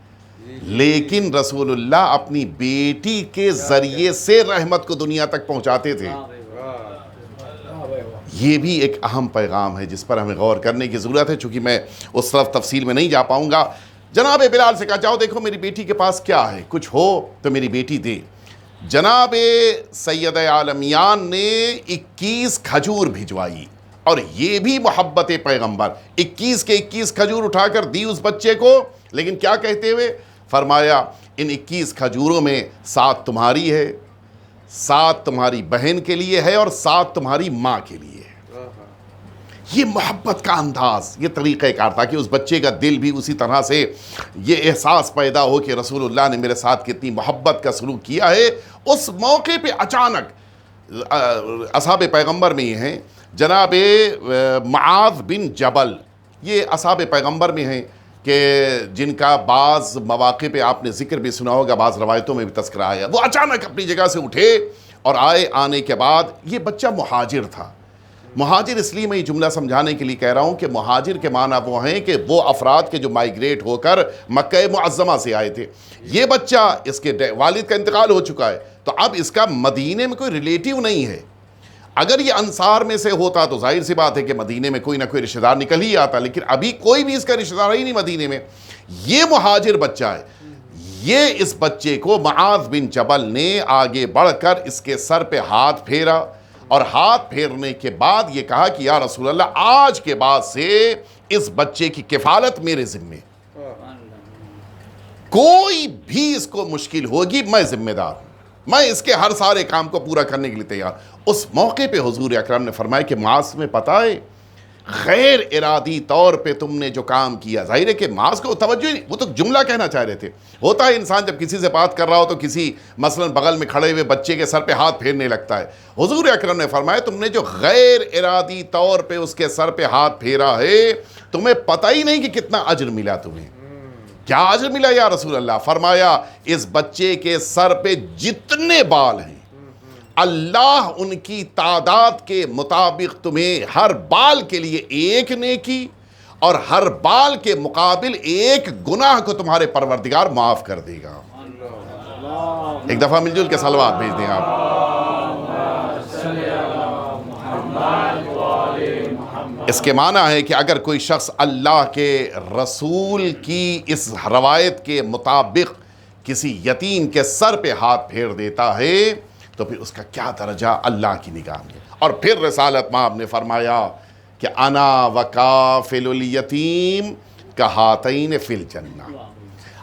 A: لیکن رسول اللہ اپنی بیٹی کے ذریعے سے رحمت کو دنیا تک پہنچاتے تھے۔ یہ بھی ایک اہم پیغام ہے جس پر ہمیں غور کرنے کی ضرورت ہے، چونکہ میں اس طرف تفصیل میں نہیں جا پاؤں گا۔ جناب بلال سے کہا جاؤ دیکھو میری بیٹی کے پاس کیا ہے، کچھ ہو تو میری بیٹی دے۔ جناب سید عالمیان نے 21 کھجور بھجوائی، اور یہ بھی محبت پیغمبر، 21 کے 21 کھجور اٹھا کر دی اس بچے کو، لیکن کیا کہتے ہوئے؟ فرمایا ان 21 کھجوروں میں 7 تمہاری ہے، 7 تمہاری بہن کے لیے ہے اور 7 تمہاری ماں کے لیے ہے۔ یہ محبت کا انداز، یہ طریقہ کار تھا کہ اس بچے کا دل بھی اسی طرح سے یہ احساس پیدا ہو کہ رسول اللہ نے میرے ساتھ کتنی محبت کا سلوک کیا ہے۔ اس موقع پہ اچانک اصحاب پیغمبر میں یہ ہیں، جناب معاذ بن جبل، یہ اصحاب پیغمبر میں ہیں کہ جن کا بعض مواقع پہ آپ نے ذکر بھی سنا ہوگا، بعض روایتوں میں بھی تذکرہ آیا۔ وہ اچانک اپنی جگہ سے اٹھے اور آنے کے بعد یہ بچہ مہاجر تھا۔ مہاجر اس لیے میں یہ جملہ سمجھانے کے لیے کہہ رہا ہوں کہ مہاجر کے معنی وہ ہیں کہ وہ افراد کے جو مائیگریٹ ہو کر مکہ معظمہ سے آئے تھے۔ یہ بچہ، اس کے والد کا انتقال ہو چکا ہے، تو اب اس کا مدینے میں کوئی ریلیٹیو نہیں ہے۔ اگر یہ انصار میں سے ہوتا تو ظاہر سی بات ہے کہ مدینے میں کوئی نہ کوئی رشتہ دار نکل ہی آتا، لیکن ابھی کوئی بھی اس کا رشتہ دار ہی نہیں مدینے میں۔ یہ مہاجر بچہ ہے۔ یہ اس بچے کو معاذ بن جبل نے آگے بڑھ کر اس کے سر پہ ہاتھ پھیرا، اور ہاتھ پھیرنے کے بعد یہ کہا کہ یا رسول اللہ، آج کے بعد سے اس بچے کی کفالت میرے ذمے، کوئی بھی اس کو مشکل ہوگی میں ذمہ دار ہوں، میں اس کے ہر سارے کام کو پورا کرنے کے لیے تیار۔ اس موقع پہ حضور اکرم نے فرمایا کہ معاذ، تمہیں پتہ ہے غیر ارادی طور پہ تم نے جو کام کیا، ظاہر ہے کہ معاذ کو توجہ نہیں، وہ تو جملہ کہنا چاہ رہے تھے۔ ہوتا ہے انسان جب کسی سے بات کر رہا ہو تو کسی مثلا بغل میں کھڑے ہوئے بچے کے سر پہ ہاتھ پھیرنے لگتا ہے۔ حضور اکرم نے فرمایا تم نے جو غیر ارادی طور پہ اس کے سر پہ ہاتھ پھیرا ہے، تمہیں پتہ ہی نہیں کہ کتنا اجر ملا تمہیں۔ کیا اجر ملا یا رسول اللہ؟ فرمایا اس بچے کے سر پہ جتنے بال ہیں، اللہ ان کی تعداد کے مطابق تمہیں ہر بال کے لیے ایک نیکی اور ہر بال کے مقابل ایک گناہ کو تمہارے پروردگار معاف کر دے گا۔ ایک دفعہ مل جل کے صلوات بھیج دیں آپ۔ اس کے معنی ہے کہ اگر کوئی شخص اللہ کے رسول کی اس روایت کے مطابق کسی یتیم کے سر پہ ہاتھ پھیر دیتا ہے تو پھر اس کا کیا درجہ اللہ کی نگاہ میں۔ اور پھر رسالت مآب نے فرمایا کہ انا وکافل الیتیم کہاتین فی الجنہ۔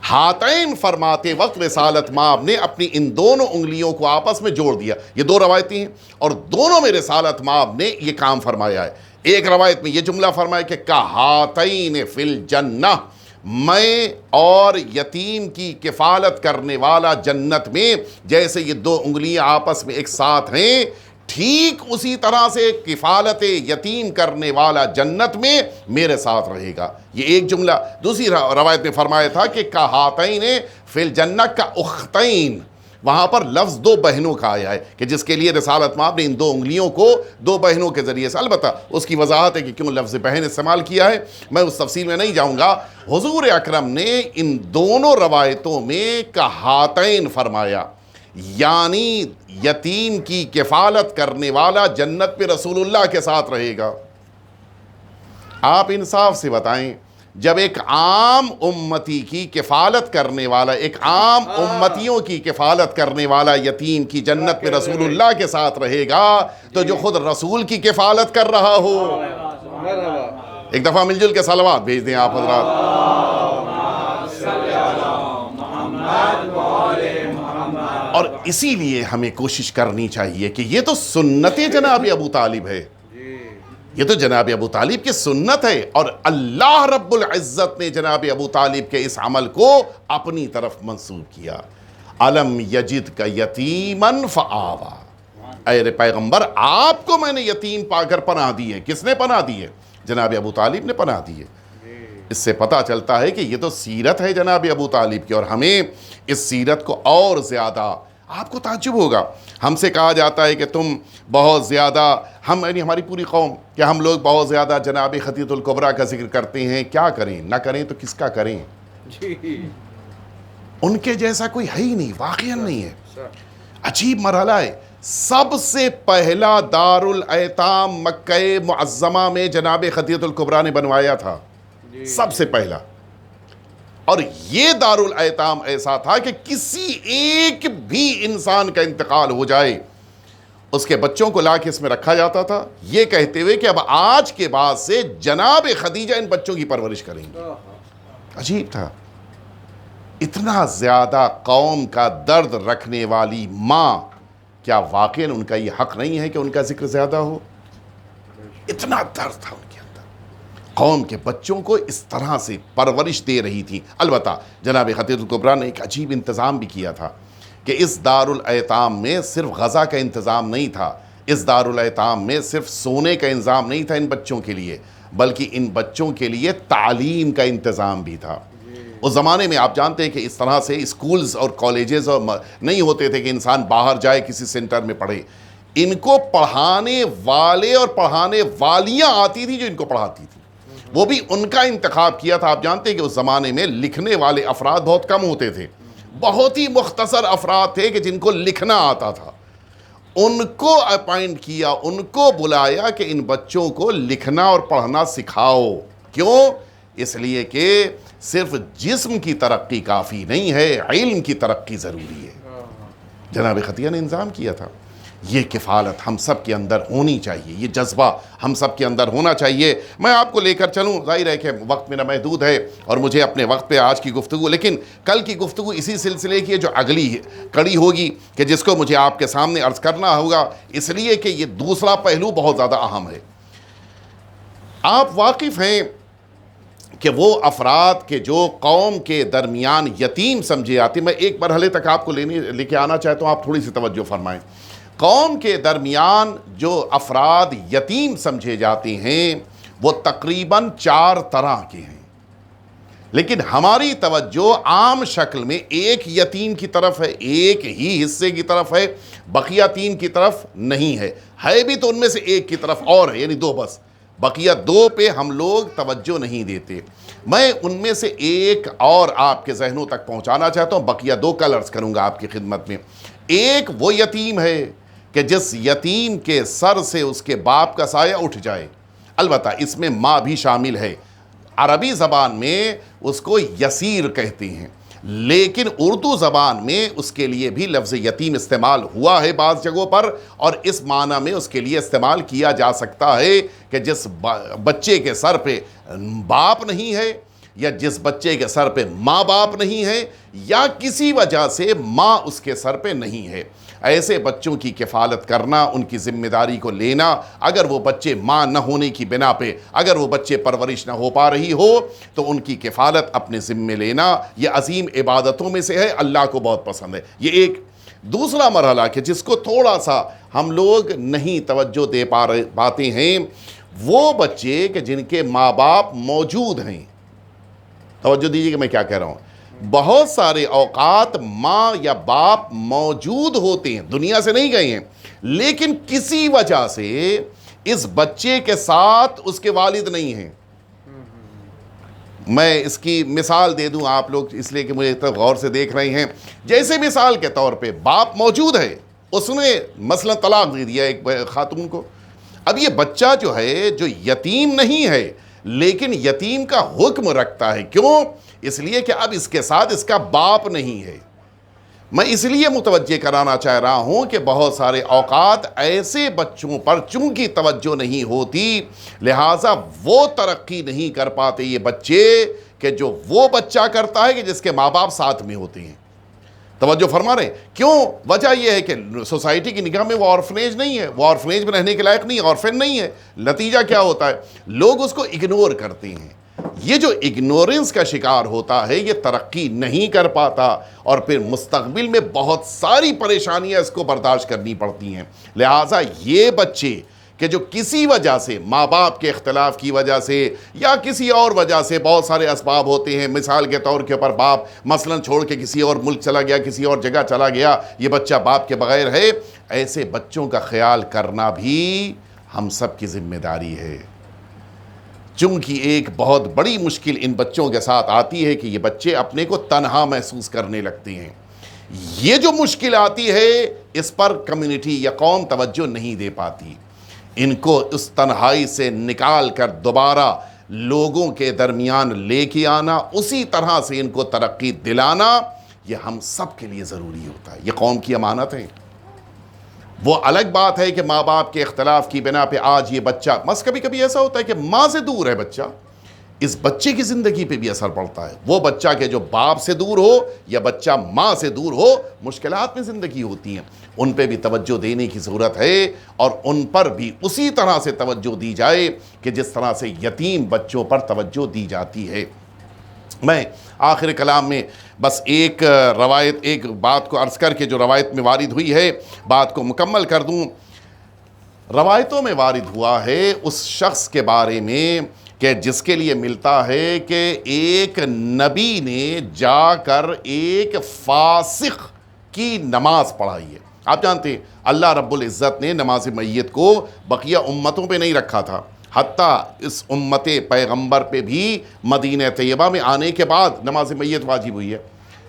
A: ہاتین فرماتے وقت رسالت مآب نے اپنی ان دونوں انگلیوں کو آپس میں جوڑ دیا۔ یہ 2 روایتیں ہیں اور دونوں میں رسالت مآب نے یہ کام فرمایا ہے۔ ایک روایت میں یہ جملہ فرمایا کہ کہاتین فی الجنہ، میں اور یتیم کی کفالت کرنے والا جنت میں جیسے یہ 2 انگلیاں آپس میں ایک ساتھ ہیں، ٹھیک اسی طرح سے کفالت یتیم کرنے والا جنت میں میرے ساتھ رہے گا۔ یہ ایک جملہ۔ دوسری روایت میں فرمایا تھا کہ کہاتین فی الجنہ کا اختین، وہاں پر لفظ 2 بہنوں کا آیا ہے کہ جس کے لیے رسالت مآب نے ان 2 انگلیوں کو 2 بہنوں کے ذریعے سے، البتہ اس کی وضاحت ہے کہ کیوں لفظ بہن استعمال کیا ہے، میں اس تفصیل میں نہیں جاؤں گا۔ حضور اکرم نے ان دونوں روایتوں میں کہاتین فرمایا، یعنی یتیم کی کفالت کرنے والا جنت میں رسول اللہ کے ساتھ رہے گا۔ آپ انصاف سے بتائیں، جب ایک عام امتی کی کفالت کرنے والا، ایک عام امتیوں کی کفالت کرنے والا یتیم کی جنت میں رسول اللہ کے ساتھ رہے گا، تو جو خود رسول کی کفالت کر رہا ہو۔ ایک دفعہ مل جل کے صلوات بھیج دیں آپ حضرات۔ اور اسی لیے ہمیں کوشش کرنی چاہیے کہ یہ تو سنت جناب ابو طالب ہے، یہ تو جناب ابو طالب کی سنت ہے، اور اللہ رب العزت نے جناب ابو طالب کے اس عمل کو اپنی طرف منسوب کیا۔ الم یجد کا یتیمن فآوا، اے پیغمبر آپ کو میں نے یتیم پا کر پناہ دی ہے۔ کس نے پناہ دی ہے؟ جناب ابو طالب نے پناہ دی ہے۔ اس سے پتہ چلتا ہے کہ یہ تو سیرت ہے جناب ابو طالب کی، اور ہمیں اس سیرت کو اور زیادہ، آپ کو تعجب ہوگا، ہم سے کہا جاتا ہے کہ تم بہت زیادہ، ہم یعنی ہماری پوری قوم، کہ ہم لوگ بہت زیادہ جناب خدیجہ الکبریٰ کا ذکر کرتے ہیں۔ کیا کریں؟ نہ کریں تو کس کا کریں؟ ان کے جیسا کوئی ہے ہی نہیں، واقعا نہیں ہے۔ عجیب مرحلہ ہے۔ سب سے پہلا دارالایتام مکہ معظمہ میں جناب خدیجہ الکبریٰ نے بنوایا تھا، سب سے پہلا۔ اور یہ دارالایتام ایسا تھا کہ کسی ایک بھی انسان کا انتقال ہو جائے، اس کے بچوں کو لا کے اس میں رکھا جاتا تھا، یہ کہتے ہوئے کہ اب آج کے بعد سے جناب خدیجہ ان بچوں کی پرورش کریں گے۔ عجیب تھا، اتنا زیادہ قوم کا درد رکھنے والی ماں کیا واقعاً ان کا یہ حق نہیں ہے کہ ان کا ذکر زیادہ ہو؟ اتنا درد تھا ان کے اندر، قوم کے بچوں کو اس طرح سے پرورش دے رہی تھی۔ البتہ جناب خطیب الکبریٰ نے ایک عجیب انتظام بھی کیا تھا کہ اس دارالایتام میں صرف غذا کا انتظام نہیں تھا، اس دارالایتام میں صرف سونے کا انتظام نہیں تھا ان بچوں کے لیے، بلکہ ان بچوں کے لیے تعلیم کا انتظام بھی تھا۔ اس زمانے میں آپ جانتے ہیں کہ اس طرح سے اسکولز اور کالجز اور نہیں ہوتے تھے کہ انسان باہر جائے کسی سینٹر میں پڑھے، ان کو پڑھانے والے اور پڑھانے والیاں آتی تھی جو ان کو پڑھاتی تھی، وہ بھی ان کا انتخاب کیا تھا۔ آپ جانتے ہیں کہ اس زمانے میں لکھنے والے افراد بہت کم ہوتے تھے، بہت ہی مختصر افراد تھے کہ جن کو لکھنا آتا تھا، ان کو اپائنٹ کیا، ان کو بلایا کہ ان بچوں کو لکھنا اور پڑھنا سکھاؤ۔ کیوں؟ اس لیے کہ صرف جسم کی ترقی کافی نہیں ہے، علم کی ترقی ضروری ہے۔ جناب خطیہ نے انتظام کیا تھا۔ یہ کفالت ہم سب کے اندر ہونی چاہیے، یہ جذبہ ہم سب کے اندر ہونا چاہیے۔ میں آپ کو لے کر چلوں، ظاہر ہے کہ وقت میرا محدود ہے اور مجھے اپنے وقت پہ آج کی گفتگو، لیکن کل کی گفتگو اسی سلسلے کی ہے جو اگلی کڑی ہوگی کہ جس کو مجھے آپ کے سامنے عرض کرنا ہوگا، اس لیے کہ یہ دوسرا پہلو بہت زیادہ اہم ہے۔ آپ واقف ہیں کہ وہ افراد کے جو قوم کے درمیان یتیم سمجھے آتے، میں ایک مرحلے تک آپ کو لے کے آنا چاہتا ہوں، آپ تھوڑی سی توجہ فرمائیں۔ قوم کے درمیان جو افراد یتیم سمجھے جاتے ہیں وہ تقریباً 4 طرح کے ہیں، لیکن ہماری توجہ عام شکل میں ایک یتیم کی طرف ہے، ایک ہی حصے کی طرف ہے، بقیہ 3 کی طرف نہیں ہے بھی تو ان میں سے ایک کی طرف اور ہے، یعنی 2 بس، بقیہ 2 پہ ہم لوگ توجہ نہیں دیتے۔ میں ان میں سے ایک اور آپ کے ذہنوں تک پہنچانا چاہتا ہوں، بقیہ 2 کل عرض کروں گا آپ کی خدمت میں۔ ایک وہ یتیم ہے کہ جس یتیم کے سر سے اس کے باپ کا سایہ اٹھ جائے، البتہ اس میں ماں بھی شامل ہے۔ عربی زبان میں اس کو یسیر کہتے ہیں، لیکن اردو زبان میں اس کے لیے بھی لفظ یتیم استعمال ہوا ہے بعض جگہوں پر، اور اس معنی میں اس کے لیے استعمال کیا جا سکتا ہے کہ جس بچے کے سر پہ باپ نہیں ہے، یا جس بچے کے سر پہ ماں باپ نہیں ہے، یا کسی وجہ سے ماں اس کے سر پہ نہیں ہے، ایسے بچوں کی کفالت کرنا، ان کی ذمہ داری کو لینا، اگر وہ بچے ماں نہ ہونے کی بنا پہ، اگر وہ بچے پرورش نہ ہو پا رہی ہو تو ان کی کفالت اپنے ذمہ لینا، یہ عظیم عبادتوں میں سے ہے، اللہ کو بہت پسند ہے۔ یہ ایک دوسرا مرحلہ کہ جس کو تھوڑا سا ہم لوگ نہیں توجہ دے پاتے ہیں، وہ بچے کہ جن کے ماں باپ موجود ہیں۔ توجہ دیجیے کہ میں کیا کہہ رہا ہوں۔ بہت سارے اوقات ماں یا باپ موجود ہوتے ہیں، دنیا سے نہیں گئے ہیں، لیکن کسی وجہ سے اس بچے کے ساتھ اس کے والد نہیں ہیں۔ میں اس کی مثال دے دوں، آپ لوگ اس لیے کہ مجھے اتنا غور سے دیکھ رہے ہیں۔ جیسے مثال کے طور پہ باپ موجود ہے، اس نے مثلا طلاق دے دیا ایک خاتون کو، اب یہ بچہ جو ہے جو یتیم نہیں ہے لیکن یتیم کا حکم رکھتا ہے۔ کیوں؟ اس لیے کہ اب اس کے ساتھ اس کا باپ نہیں ہے۔ میں اس لیے متوجہ کرانا چاہ رہا ہوں کہ بہت سارے اوقات ایسے بچوں پر چونکہ توجہ نہیں ہوتی، لہٰذا وہ ترقی نہیں کر پاتے یہ بچے کہ جو وہ بچہ کرتا ہے کہ جس کے ماں باپ ساتھ میں ہوتے ہیں۔ توجہ فرما رہے ہیں؟ کیوں؟ وجہ یہ ہے کہ سوسائٹی کی نگاہ میں وہ آرفنیج نہیں ہے، وہ آرفنیج میں رہنے کے لائق نہیں ہے، آرفن نہیں ہے۔ نتیجہ کیا ہوتا ہے؟ لوگ اس کو اگنور کرتے ہیں۔ یہ جو اگنورنس کا شکار ہوتا ہے یہ ترقی نہیں کر پاتا، اور پھر مستقبل میں بہت ساری پریشانیاں اس کو برداشت کرنی پڑتی ہیں۔ لہٰذا یہ بچے کہ جو کسی وجہ سے، ماں باپ کے اختلاف کی وجہ سے یا کسی اور وجہ سے، بہت سارے اسباب ہوتے ہیں، مثال کے طور کے اوپر باپ مثلا چھوڑ کے کسی اور ملک چلا گیا، کسی اور جگہ چلا گیا، یہ بچہ باپ کے بغیر ہے، ایسے بچوں کا خیال کرنا بھی ہم سب کی ذمہ داری ہے۔ چونکہ ایک بہت بڑی مشکل ان بچوں کے ساتھ آتی ہے کہ یہ بچے اپنے کو تنہا محسوس کرنے لگتے ہیں۔ یہ جو مشکل آتی ہے اس پر کمیونٹی یا قوم توجہ نہیں دے پاتی۔ ان کو اس تنہائی سے نکال کر دوبارہ لوگوں کے درمیان لے کے آنا، اسی طرح سے ان کو ترقی دلانا، یہ ہم سب کے لیے ضروری ہوتا ہے۔ یہ قوم کی امانت ہے۔ وہ الگ بات ہے کہ ماں باپ کے اختلاف کی بنا پہ آج یہ بچہ، بس کبھی کبھی ایسا ہوتا ہے کہ ماں سے دور ہے بچہ، اس بچے کی زندگی پہ بھی اثر پڑتا ہے. وہ بچہ کہ جو باپ سے دور ہو یا بچہ ماں سے دور ہو، مشکلات میں زندگی ہوتی ہیں، ان پہ بھی توجہ دینے کی ضرورت ہے، اور ان پر بھی اسی طرح سے توجہ دی جائے کہ جس طرح سے یتیم بچوں پر توجہ دی جاتی ہے. میں آخر کلام میں بس ایک روایت، ایک بات کو عرض کر کے جو روایت میں وارد ہوئی ہے بات کو مکمل کر دوں. روایتوں میں وارد ہوا ہے اس شخص کے بارے میں کہ جس کے لیے ملتا ہے کہ ایک نبی نے جا کر ایک فاسق کی نماز پڑھائی ہے. آپ جانتے ہیں اللہ رب العزت نے نماز میت کو بقیہ امتوں پہ نہیں رکھا تھا، حتیٰ اس امت پیغمبر پہ بھی مدینہ طیبہ میں آنے کے بعد نماز میت واجب ہوئی ہے.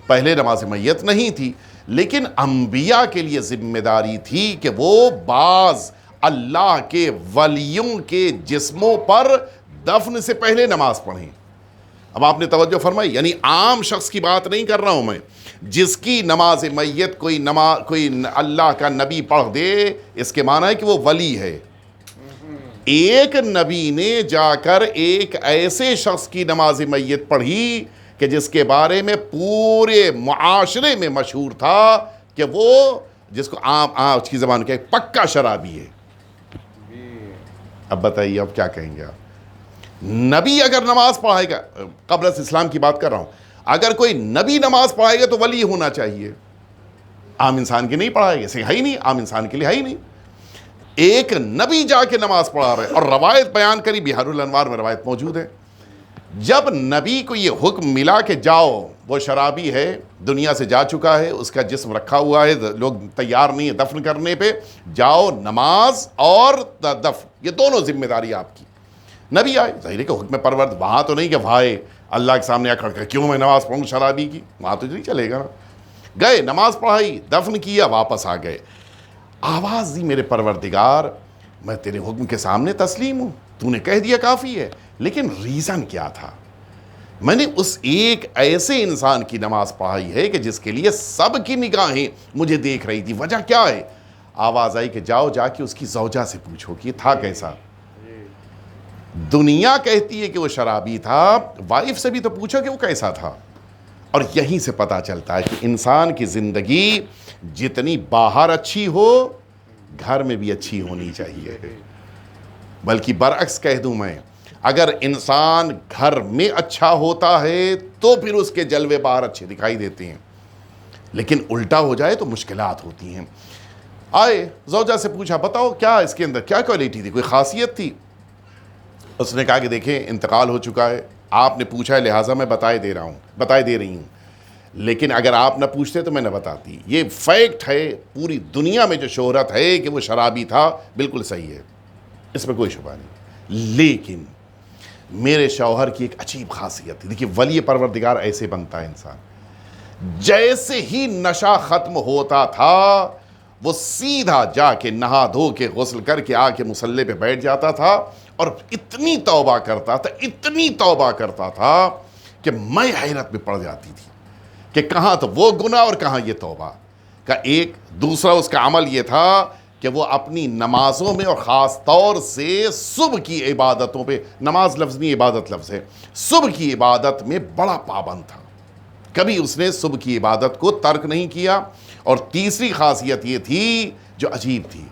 A: پہلے نماز میت نہیں تھی، لیکن انبیاء کے لیے ذمہ داری تھی کہ وہ بعض اللہ کے ولیوں کے جسموں پر دفن سے پہلے نماز پڑھیں. اب آپ نے توجہ فرمائی، یعنی عام شخص کی بات نہیں کر رہا ہوں میں، جس کی نماز میت کوئی اللہ کا نبی پڑھ دے، اس کے معنی ہے کہ وہ ولی ہے. ایک نبی نے جا کر ایک ایسے شخص کی نماز میت پڑھی کہ جس کے بارے میں پورے معاشرے میں مشہور تھا کہ وہ، جس کو عام آج کی زبان کہ پکا شرابی ہے. اب بتائیے اب کیا کہیں گے آپ؟ نبی اگر نماز پڑھائے گا، قبل از اسلام کی بات کر رہا ہوں، اگر کوئی نبی نماز پڑھائے گا تو ولی ہونا چاہیے. عام انسان کی نہیں پڑھائے گا، ہے ہی نہیں، عام انسان کے لیے ہے ہی نہیں. ایک نبی جا کے نماز پڑھا رہے، اور روایت بیان کری، بہار الانوار میں روایت موجود ہے. جب نبی کو یہ حکم ملا کہ جاؤ، وہ شرابی ہے، دنیا سے جا چکا ہے، اس کا جسم رکھا ہوا ہے، لوگ تیار نہیں ہے دفن کرنے پہ، جاؤ نماز اور دفن یہ دونوں ذمہ داری آپ کی. نبی آئے، ظاہر ہے کہ حکم پرورد، وہاں تو نہیں کہ بھائی اللہ کے سامنے کھڑ کر کیوں میں نماز پڑھوں شرابی کی، وہاں تو نہیں چلے گا نا. گئے نماز پڑھائی، دفن کیا، واپس آ گئے. آواز دی، میرے پروردگار میں تیرے حکم کے سامنے تسلیم ہوں، تو نے کہہ دیا کافی ہے، لیکن ریزن کیا تھا؟ میں نے اس ایک ایسے انسان کی نماز پڑھائی ہے کہ جس کے لیے سب کی نگاہیں مجھے دیکھ رہی تھی، وجہ کیا ہے؟ آواز آئی کہ جاؤ جا کے اس کی زوجہ سے پوچھو کہ یہ تھا کیسا. دنیا کہتی ہے کہ وہ شرابی تھا، وائف سے بھی تو پوچھو کہ وہ کیسا تھا. اور یہیں سے پتہ چلتا ہے کہ انسان کی زندگی جتنی باہر اچھی ہو، گھر میں بھی اچھی ہونی چاہیے. بلکہ برعکس کہہ دوں میں، اگر انسان گھر میں اچھا ہوتا ہے تو پھر اس کے جلوے باہر اچھے دکھائی دیتے ہیں، لیکن الٹا ہو جائے تو مشکلات ہوتی ہیں. آئے زوجہ سے پوچھا، بتاؤ کیا اس کے اندر کیا کوالٹی تھی، کوئی خاصیت تھی؟ اس نے کہا کہ دیکھیں انتقال ہو چکا ہے، آپ نے پوچھا ہے لہٰذا میں بتائے دے رہی ہوں، لیکن اگر آپ نہ پوچھتے تو میں نہ بتاتی. یہ فیکٹ ہے، پوری دنیا میں جو شہرت ہے کہ وہ شرابی تھا، بالکل صحیح ہے، اس میں کوئی شبہ نہیں. لیکن میرے شوہر کی ایک عجیب خاصیت تھی. دیکھیے ولی پروردگار ایسے بنتا ہے انسان، جیسے ہی نشہ ختم ہوتا تھا وہ سیدھا جا کے نہا دھو کے غسل کر کے آ کے مصلی پہ بیٹھ جاتا تھا، اور اتنی توبہ کرتا تھا کہ میں حیرت میں پڑ جاتی تھی کہ کہاں تو وہ گناہ اور کہاں یہ توبہ کا. ایک دوسرا اس کا عمل یہ تھا کہ وہ اپنی نمازوں میں، اور خاص طور سے صبح کی عبادتوں پہ، نماز لفظ نہیں عبادت لفظ ہے، صبح کی عبادت میں بڑا پابند تھا. کبھی اس نے صبح کی عبادت کو ترک نہیں کیا. اور تیسری خاصیت یہ تھی جو عجیب تھی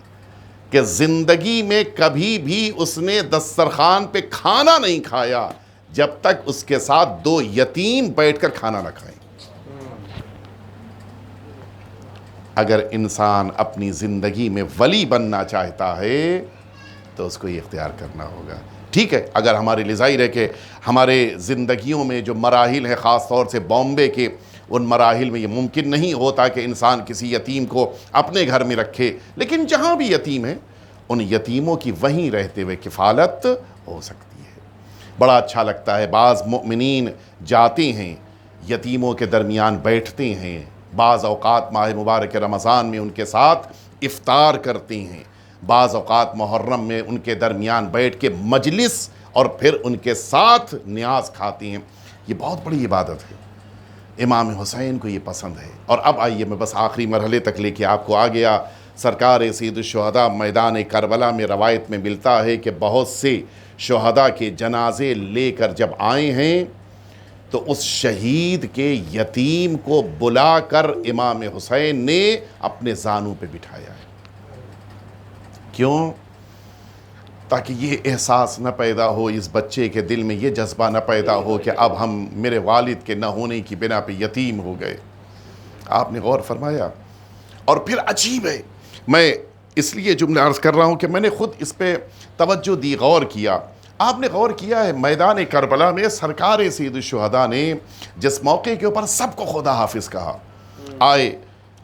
A: کہ زندگی میں کبھی بھی اس نے دسترخوان پہ کھانا نہیں کھایا جب تک اس کے ساتھ 2 یتیم بیٹھ کر کھانا نہ کھائیں. اگر انسان اپنی زندگی میں ولی بننا چاہتا ہے تو اس کو یہ اختیار کرنا ہوگا. ٹھیک ہے، اگر ہمارے لیے ظاہر ہے کہ ہمارے زندگیوں میں جو مراحل ہیں، خاص طور سے بامبے کے ان مراحل میں یہ ممکن نہیں ہوتا کہ انسان کسی یتیم کو اپنے گھر میں رکھے، لیکن جہاں بھی یتیم ہیں ان یتیموں کی وہیں رہتے ہوئے کفالت ہو سکتی ہے. بڑا اچھا لگتا ہے، بعض مومنین جاتے ہیں یتیموں کے درمیان بیٹھتے ہیں، بعض اوقات ماہ مبارک رمضان میں ان کے ساتھ افطار کرتے ہیں، بعض اوقات محرم میں ان کے درمیان بیٹھ کے مجلس اور پھر ان کے ساتھ نیاز کھاتے ہیں. یہ بہت بڑی عبادت ہے. امام حسین کو یہ پسند ہے. اور اب آئیے میں بس آخری مرحلے تک لے کے آپ کو آ گیا. سرکار سید الشہداء میدان کربلا میں روایت میں ملتا ہے کہ بہت سے شہداء کے جنازے لے کر جب آئے ہیں تو اس شہید کے یتیم کو بلا کر امام حسین نے اپنے زانوں پہ بٹھایا ہے۔ کیوں؟ تاکہ یہ احساس نہ پیدا ہو، اس بچے کے دل میں یہ جذبہ نہ پیدا ہو کہ اب ہم میرے والد کے نہ ہونے کی بنا پہ یتیم ہو گئے۔ آپ نے غور فرمایا؟ اور پھر عجیب ہے، میں اس لیے جملہ عرض کر رہا ہوں کہ میں نے خود اس پہ توجہ دی، غور کیا۔ آپ نے غور کیا ہے میدان کربلا میں سرکار سید الشہداء نے جس موقع کے اوپر سب کو خدا حافظ کہا، آئے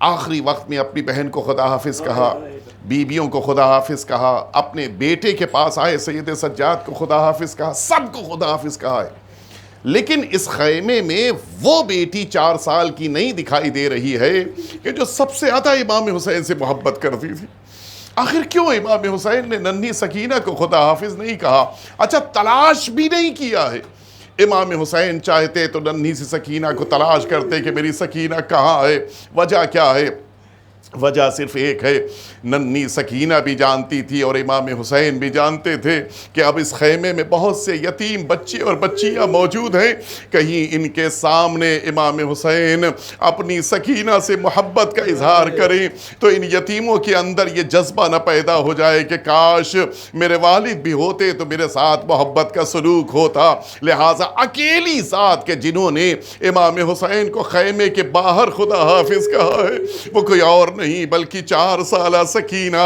A: آخری وقت میں اپنی بہن کو خدا حافظ کہا، بیویوں کو خدا حافظ کہا، اپنے بیٹے کے پاس آئے سید سجاد کو خدا حافظ کہا، سب کو خدا حافظ کہا ہے۔ لیکن اس خیمے میں وہ بیٹی 4 سال کی نہیں دکھائی دے رہی ہے کہ جو سب سے زیادہ امام حسین سے محبت کرتی تھی۔ آخر کیوں امام حسین نے ننھی سکینہ کو خدا حافظ نہیں کہا؟ اچھا، تلاش بھی نہیں کیا ہے۔ امام حسین چاہتے تو ننھی سی سکینہ کو تلاش کرتے کہ میری سکینہ کہاں ہے۔ وجہ کیا ہے؟ وجہ صرف ایک ہے، ننھی سکینہ بھی جانتی تھی اور امام حسین بھی جانتے تھے کہ اب اس خیمے میں بہت سے یتیم بچے اور بچیاں موجود ہیں، کہیں ان کے سامنے امام حسین اپنی سکینہ سے محبت کا اظہار کریں تو ان یتیموں کے اندر یہ جذبہ نہ پیدا ہو جائے کہ کاش میرے والد بھی ہوتے تو میرے ساتھ محبت کا سلوک ہوتا۔ لہٰذا اکیلی ذات کے جنہوں نے امام حسین کو خیمے کے باہر خدا حافظ کہا ہے وہ کوئی اور نہیں بلکہ 4 سالہ سکینہ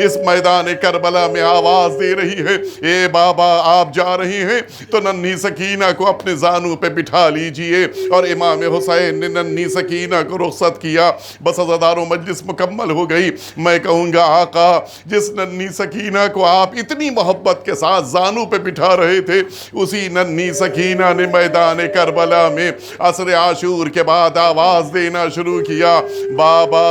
A: اس میدان کربلا میں آواز دے رہی ہے، اے بابا آپ جا رہی ہیں تو ننھی سکینہ کو اپنے زانوں پہ بٹھا لیجئے۔ اور امام حسین نے ننھی سکینہ کو رخصت کیا۔ بس عزاداروں مجلس مکمل ہو گئی۔ میں کہوں گا آقا جس ننھی سکینہ کو آپ اتنی محبت کے ساتھ زانوں پہ بٹھا رہے تھے، اسی ننھی سکینہ نے میدان کربلا میں عصر عاشور کے بعد آواز دینا شروع کیا، بابا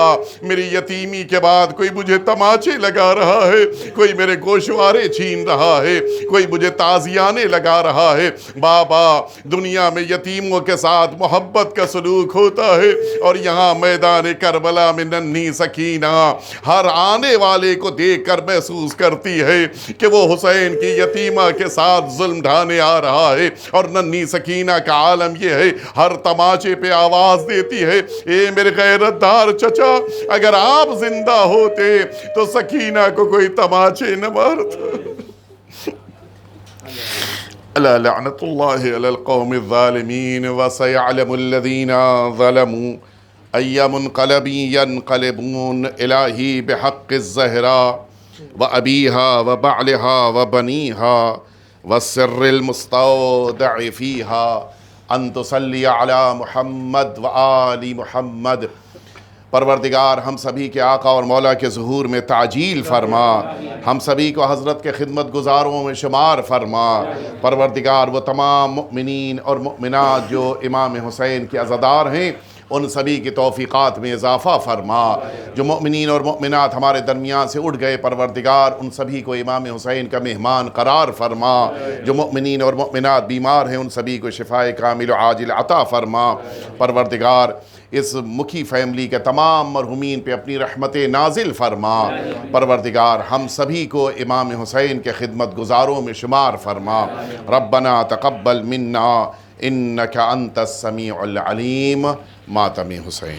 A: میری یتیمی کے بعد کوئی مجھے تماچے لگا رہا ہے، کوئی میرے گوشوارے چھین رہا ہے، کوئی مجھے تازیانے لگا رہا ہے۔ بابا دنیا میں یتیموں کے ساتھ محبت کا سلوک ہوتا ہے اور یہاں میدان کربلا میں ننھی سکینہ ہر آنے والے کو دیکھ کر محسوس کرتی ہے کہ وہ حسین کی یتیمہ کے ساتھ ظلم ڈھانے آ رہا ہے۔ اور ننھی سکینہ کا عالم یہ ہے، ہر تماچے پہ آواز دیتی ہے، اے میرے غیرت دار چچا اگر آپ زندہ ہوتے تو سکینہ کو کوئی تماچے نہ مارتا۔ الا لعنت اللہ علی القوم الظالمین وسیعلم الذین ظلموا ای منقلب ینقلبون الہی بحق الزہراء وابیہا وبعلہا وبنیہا والسر المستودع فیہا ان تصلی علی محمد وآل محمد۔ پروردگار ہم سبھی کے آقا اور مولا کے ظہور میں تعجیل فرما، ہم سبھی کو حضرت کے خدمت گزاروں میں شمار فرما۔ پروردگار وہ تمام مؤمنین اور مؤمنات جو امام حسین کے عزادار ہیں ان سبھی کی توفیقات میں اضافہ فرما۔ جو مؤمنین اور مؤمنات ہمارے درمیان سے اٹھ گئے پروردگار ان سبھی کو امام حسین کا مہمان قرار فرما۔ جو مؤمنین اور مؤمنات بیمار ہیں ان سبھی کو شفائے کامل و عاجل عطا فرما۔ پروردگار اس مکھی فیملی کے تمام مرحومین پہ اپنی رحمت نازل فرما۔ پروردگار ہم سبھی کو امام حسین کے خدمت گزاروں میں شمار فرما۔ ربنا تقبل منا انک انت السمیع العلیم۔ ماتم حسین۔